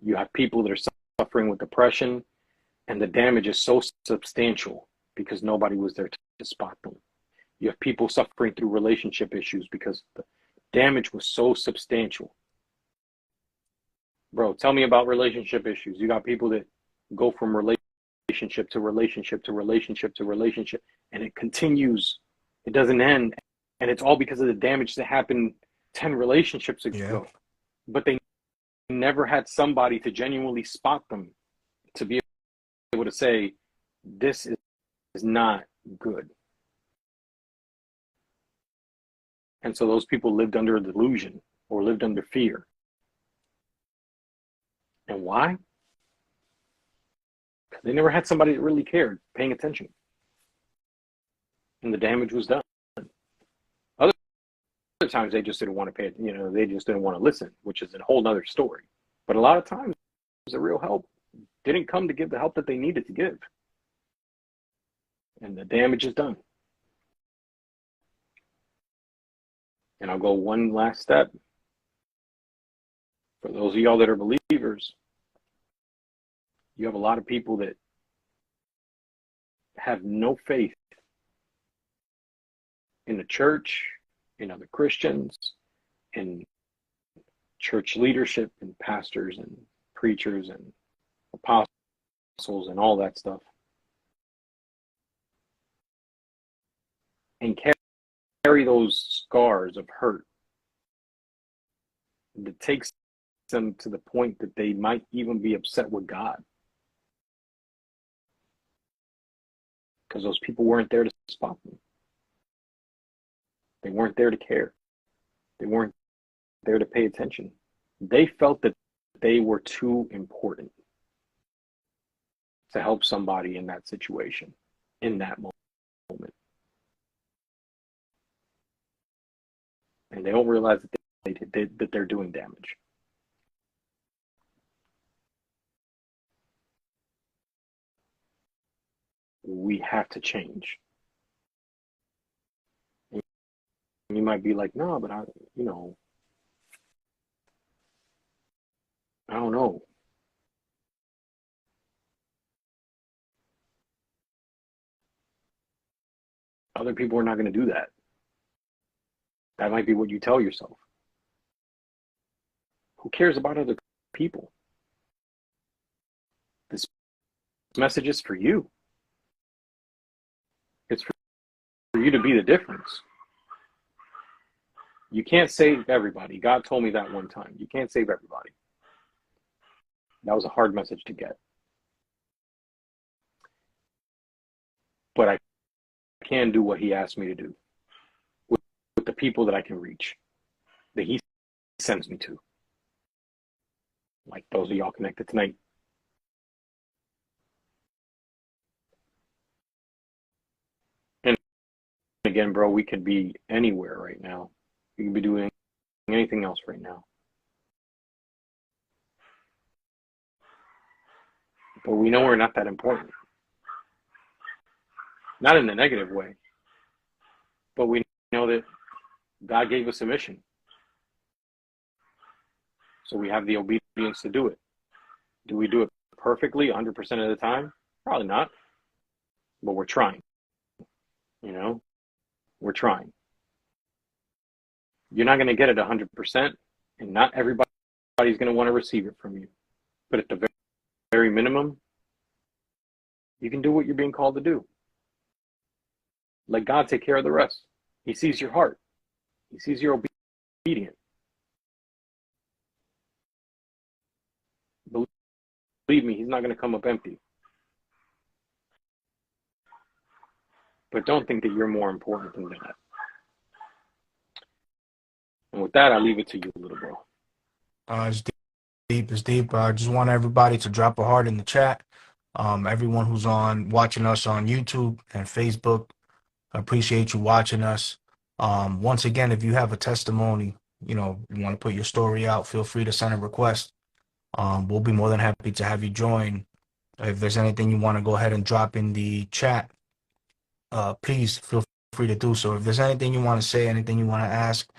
You have people that are suffering with depression, and the damage is so substantial because nobody was there to spot them. You have people suffering through relationship issues because the damage was so substantial. Bro, tell me about relationship issues. You got people that go from relationship to relationship to relationship to relationship, and it continues. It doesn't end. And it's all because of the damage that happened 10 relationships ago. Yeah. But they never had somebody to genuinely spot them, to be able to say, this is not good. And so those people lived under a delusion or lived under fear. And why? Because they never had somebody that really cared, paying attention. And the damage was done. Other times they just didn't want to pay, they just didn't want to listen, which is a whole nother story. But a lot of times the real help didn't come to give the help that they needed to give. And the damage is done. And I'll go one last step. For those of y'all that are believers, you have a lot of people that have no faith in the church, in other Christians, in church leadership, and pastors and preachers and apostles and all that stuff. And carry those scars of hurt that takes them to the point that they might even be upset with God. Because those people weren't there to spot them. They weren't there to care. They weren't there to pay attention. They felt that they were too important to help somebody in that situation, in that moment. And they don't realize that they're doing damage. We have to change. And you might be like, no, but I don't know. Other people are not going to do that. That might be what you tell yourself. Who cares about other people? This message is for you. It's for you to be the difference. You can't save everybody. God told me that one time. You can't save everybody. That was a hard message to get. But I can do what he asked me to do with the people that I can reach, that he sends me to. Like those of y'all connected tonight. And again, bro, we could be anywhere right now. We could be doing anything else right now. But we know we're not that important. Not in a negative way. But we know that God gave us a mission. So we have the obedience to do it. Do we do it perfectly 100% of the time? Probably not. But we're trying. We're trying. You're not going to get it 100%, and not everybody's going to want to receive it from you. But at the very minimum, you can do what you're being called to do. Let God take care of the rest. He sees your heart. He sees you're obedient. Believe me, he's not going to come up empty. But don't think that you're more important than that. And with that, I leave it to you, little bro. It's deep. It's deep. I just want everybody to drop a heart in the chat. Everyone who's on watching us on YouTube and Facebook, I appreciate you watching us. Once again, if you have a testimony, you want to put your story out, feel free to send a request. We'll be more than happy to have you join. If there's anything you want to go ahead and drop in the chat, please feel free to do so. If there's anything you want to say, anything you want to ask,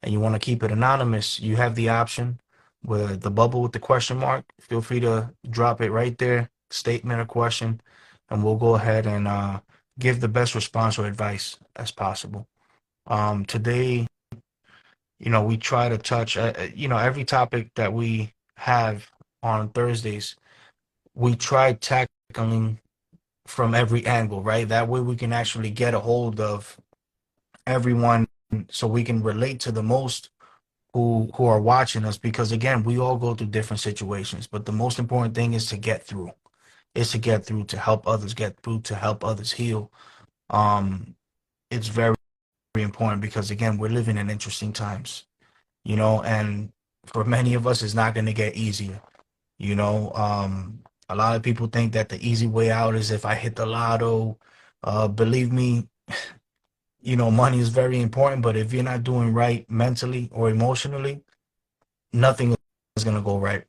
and you want to keep it anonymous, you have the option with the bubble with the question mark. Feel free to drop it right there, statement or question, and we'll go ahead and give the best response or advice as possible. Today, we try to touch, every topic that we have on Thursdays, we try tackling from every angle, right? That way we can actually get a hold of everyone so we can relate to the most who are watching us, because again, we all go through different situations, but the most important thing is to get through, to help others get through, to help others heal. It's very, very important because again, we're living in interesting times, and for many of us, it's not going to get easier. A lot of people think that the easy way out is if I hit the lotto. Believe me, money is very important, but if you're not doing right mentally or emotionally, nothing is going to go right.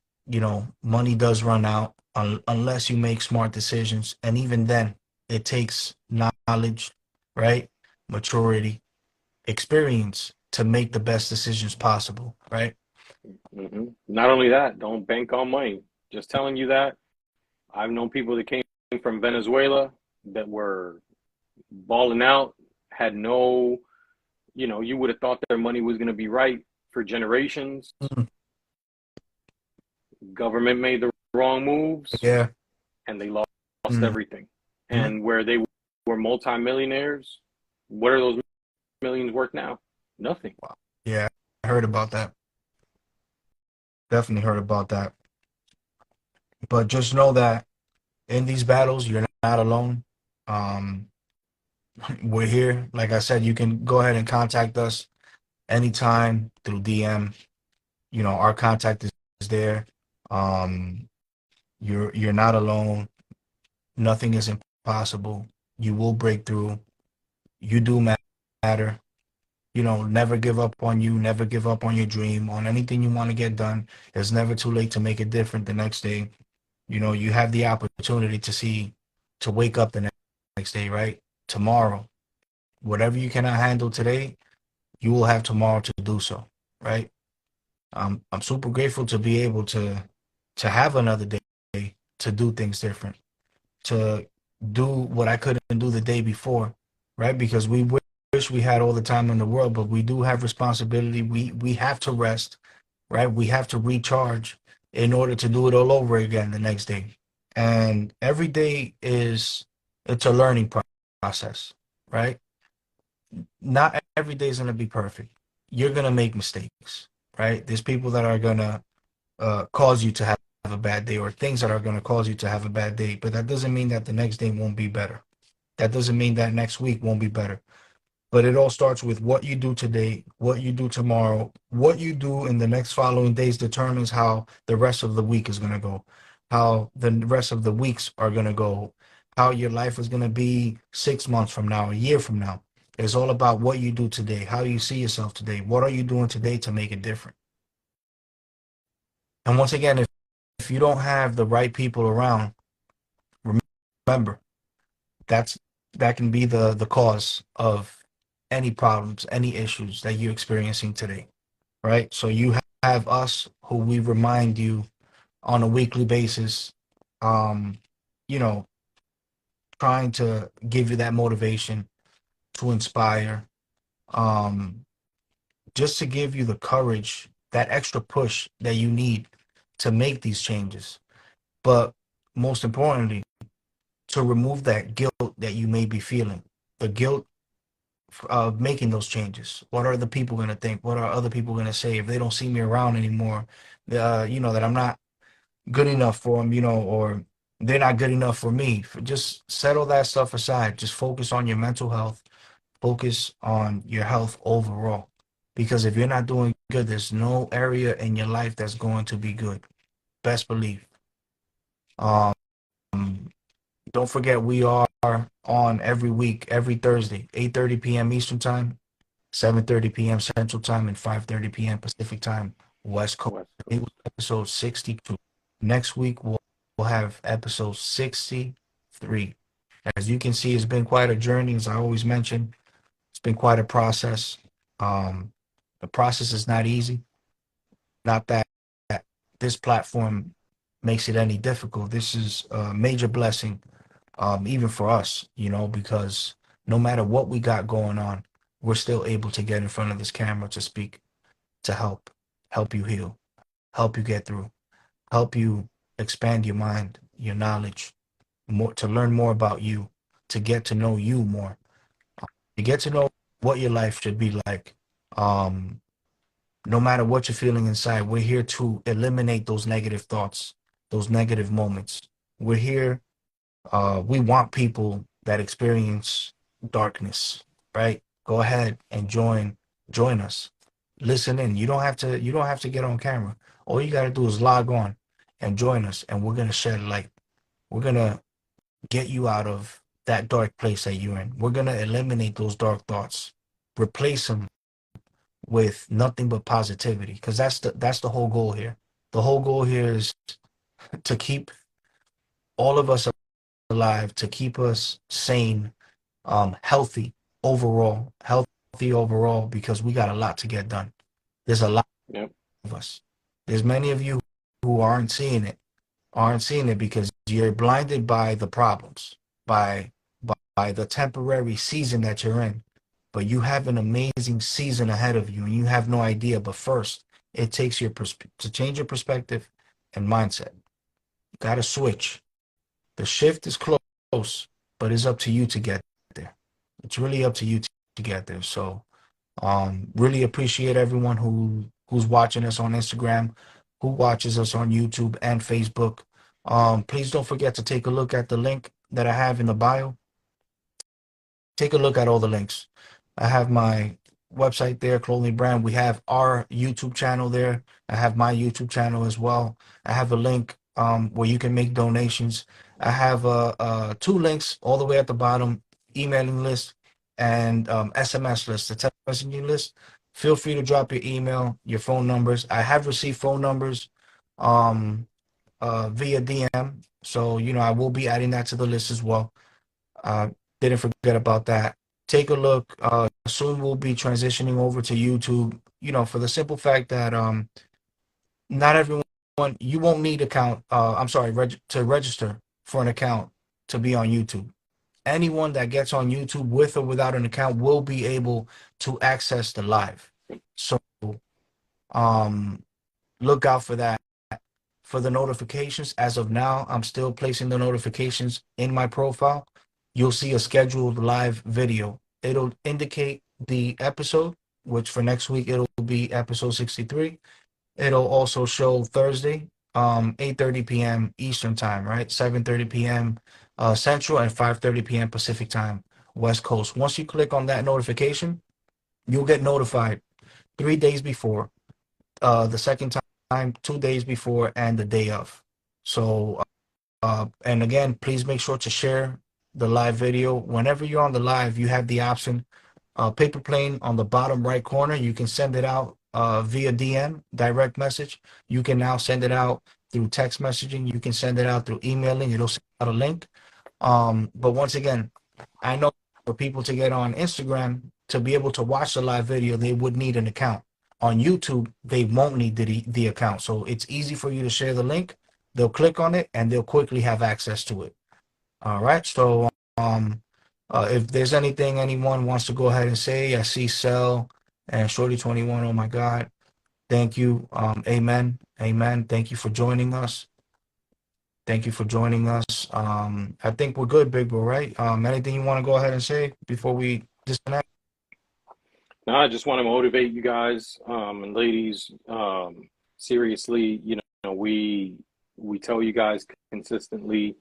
Money does run out unless you make smart decisions. And even then, it takes knowledge, right? Maturity, experience to make the best decisions possible, right? Not only that, don't bank on money. Just telling you that. I've known people that came from Venezuela that were balling out, had no, you would have thought their money was going to be right for generations. Mhm. Government made the wrong moves. Yeah. And they lost Mhm. everything. And where they were multimillionaires, what are those millions worth now? Nothing. Wow. Yeah, I heard about that. Definitely heard about that. But just know that in these battles, you're not alone. Um, we're here. Like I said, you can go ahead and contact us anytime through DM. Our contact is there. Um, you're not alone. Nothing is impossible. You will break through. You do matter. Never give up on you. Never give up on your dream, on anything you want to get done. It's never too late to make it different the next day. You have the opportunity to wake up the next day, right? Tomorrow, whatever you cannot handle today, you will have tomorrow to do so, right? I'm super grateful to be able to have another day to do things different, to do what I couldn't do the day before, right? Because we wish we had all the time in the world, but we do have responsibility. We have to rest, right? We have to recharge in order to do it all over again the next day. And every day it's a learning process, right? Not every day is going to be perfect. You're going to make mistakes, right? There's people that are going to cause you to have a bad day, or things that are going to cause you to have a bad day, but that doesn't mean that the next day won't be better. That doesn't mean that next week won't be better. But it all starts with what you do today, what you do tomorrow, what you do in the next following days determines how the rest of the week is going to go, how the rest of the weeks are going to go, how your life is going to be 6 months from now, a year from now. It's all about what you do today, how you see yourself today. What are you doing today to make it different? And once again, if you don't have the right people around, remember that can be the cause of any problems, any issues that you're experiencing today, right? So you have us who we remind you on a weekly basis, um, you know, trying to give you that motivation to inspire, um, just to give you the courage, that extra push that you need to make these changes. But most importantly, to remove that guilt that you may be feeling, the guilt of making those changes. What are the people going to think? What are other people going to say if they don't see me around anymore? That I'm not good enough for them, or they're not good enough for me. Just settle that stuff aside. Just focus on your mental health. Focus on your health overall. Because if you're not doing good, there's no area in your life that's going to be good. Best believe. Um, don't forget we are on every week, every Thursday, 8:30 p.m. Eastern Time, 7:30 p.m. Central Time, and 5:30 p.m. Pacific Time, West Coast. West It Coast. was episode 62. Next week we'll have episode 63. As you can see, it's been quite a journey, as I always mention. It's been quite a process. Um, the process is not easy. Not that this platform makes it any difficult. This is a major blessing, even for us, because no matter what we got going on, we're still able to get in front of this camera to speak, to help you heal, help you get through, help you expand your mind, your knowledge, more to learn more about you, to get to know you more, to get to know what your life should be like. Um, no matter what you're feeling inside, we're here to eliminate those negative thoughts, those negative moments. We're here. We want people that experience darkness, right? Go ahead and join us. Listen in. You don't have to get on camera. All you got to do is log on and join us, and we're gonna shed light. We're gonna get you out of that dark place that you're in. We're gonna eliminate those dark thoughts, replace them with nothing but positivity, because that's the whole goal here. The whole goal here is to keep all of us alive, to keep us sane, healthy overall, because we got a lot to get done. There's a lot Yep. of us. There's many of you who aren't seeing it because you're blinded by the problems, by by the temporary season that you're in. But you have an amazing season ahead of you, and you have no idea. But first, it takes to change your perspective and mindset. You got to switch. The shift is close, but it's up to you to get there. It's really up to you to get there. So, really appreciate everyone who's watching us on Instagram, who watches us on YouTube and Facebook. Please don't forget to take a look at the link that I have in the bio. Take a look at all the links. I have my website there, Clothing Brand. We have our YouTube channel there. I have my YouTube channel as well. I have a link where you can make donations. I have two links all the way at the bottom: emailing list and SMS list, the text messaging list. Feel free to drop your email, your phone numbers. I have received phone numbers um, via DM, so I will be adding that to the list as well. Uh, didn't forget about that. Take a look. Soon we'll be transitioning over to YouTube. For the simple fact that not everyone, you won't need account. I'm sorry, to register for an account to be on YouTube. Anyone that gets on YouTube with or without an account will be able to access the live. So um, look out for that. For the notifications, as of now, I'm still placing the notifications in my profile. You'll see a scheduled live video. It'll indicate the episode, which for next week it'll be episode 63. It'll also show Thursday, 8:30 p.m. Eastern time, right? 7:30 p.m. Central and 5:30 p.m. Pacific time, West Coast. Once you click on that notification, you'll get notified 3 days before, the second time 2 days before, and the day of. So, and again, please make sure to share the live video. Whenever you're on the live, you have the option, paper plane on the bottom right corner. You can send it out via DM, direct message. You can now send it out through text messaging. You can send it out through emailing. It'll send out a link. But once again, I know for people to get on Instagram to be able to watch the live video, they would need an account. On YouTube, they won't need the account. So it's easy for you to share the link. They'll click on it and they'll quickly have access to it. All right. So if there's anything anyone wants to go ahead and say, I see Cell and Shorty21. Oh my God. Thank you. Amen. Amen. Thank you for joining us. Thank you for joining us. I think we're good, Big Bro, right? Anything you want to go ahead and say before we disconnect? No, I just want to motivate you guys and ladies. Seriously, we tell you guys consistently,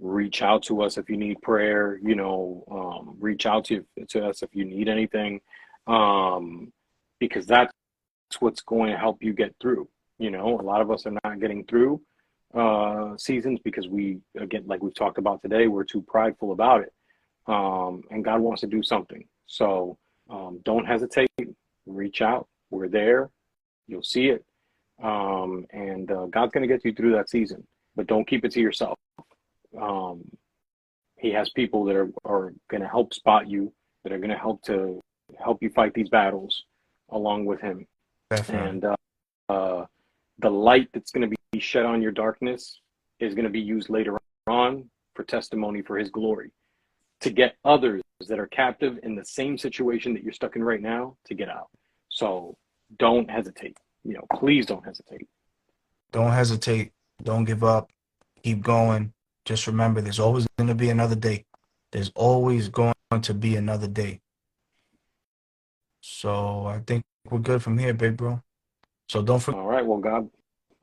reach out to us if you need prayer. Reach out to us if you need anything, because that's what's going to help you get through. You know, a lot of us are not getting through seasons because we, again, like we've talked about today, we're too prideful about it. And God wants to do something. So don't hesitate, reach out. We're there. You'll see it. And God's going to get you through that season, but don't keep it to yourself. He has people that are going to help spot you, that are going to help you fight these battles along with him. Definitely. And the light that's going to be shed on your darkness is going to be used later on for testimony for his glory, to get others that are captive in the same situation that you're stuck in right now to get out. So don't hesitate. You know, please don't hesitate. Don't hesitate. Don't give up. Keep going. Just remember, there's always going to be another day. There's always going to be another day. So I think we're good from here, big bro. So don't forget. All right. Well, God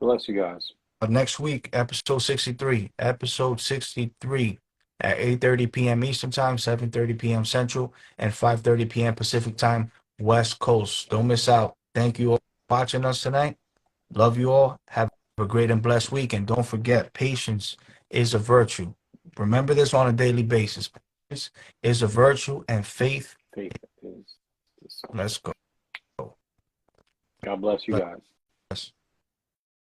bless you guys. Next week, episode 63. Episode 63 at 8:30 p.m. Eastern Time, 7:30 p.m. Central, and 5:30 p.m. Pacific Time, West Coast. Don't miss out. Thank you all for watching us tonight. Love you all. Have a great and blessed week. And don't forget, patience is a virtue. Remember this on a daily basis. Patience is a virtue, and faith. Faith is the Let's go. God bless you guys.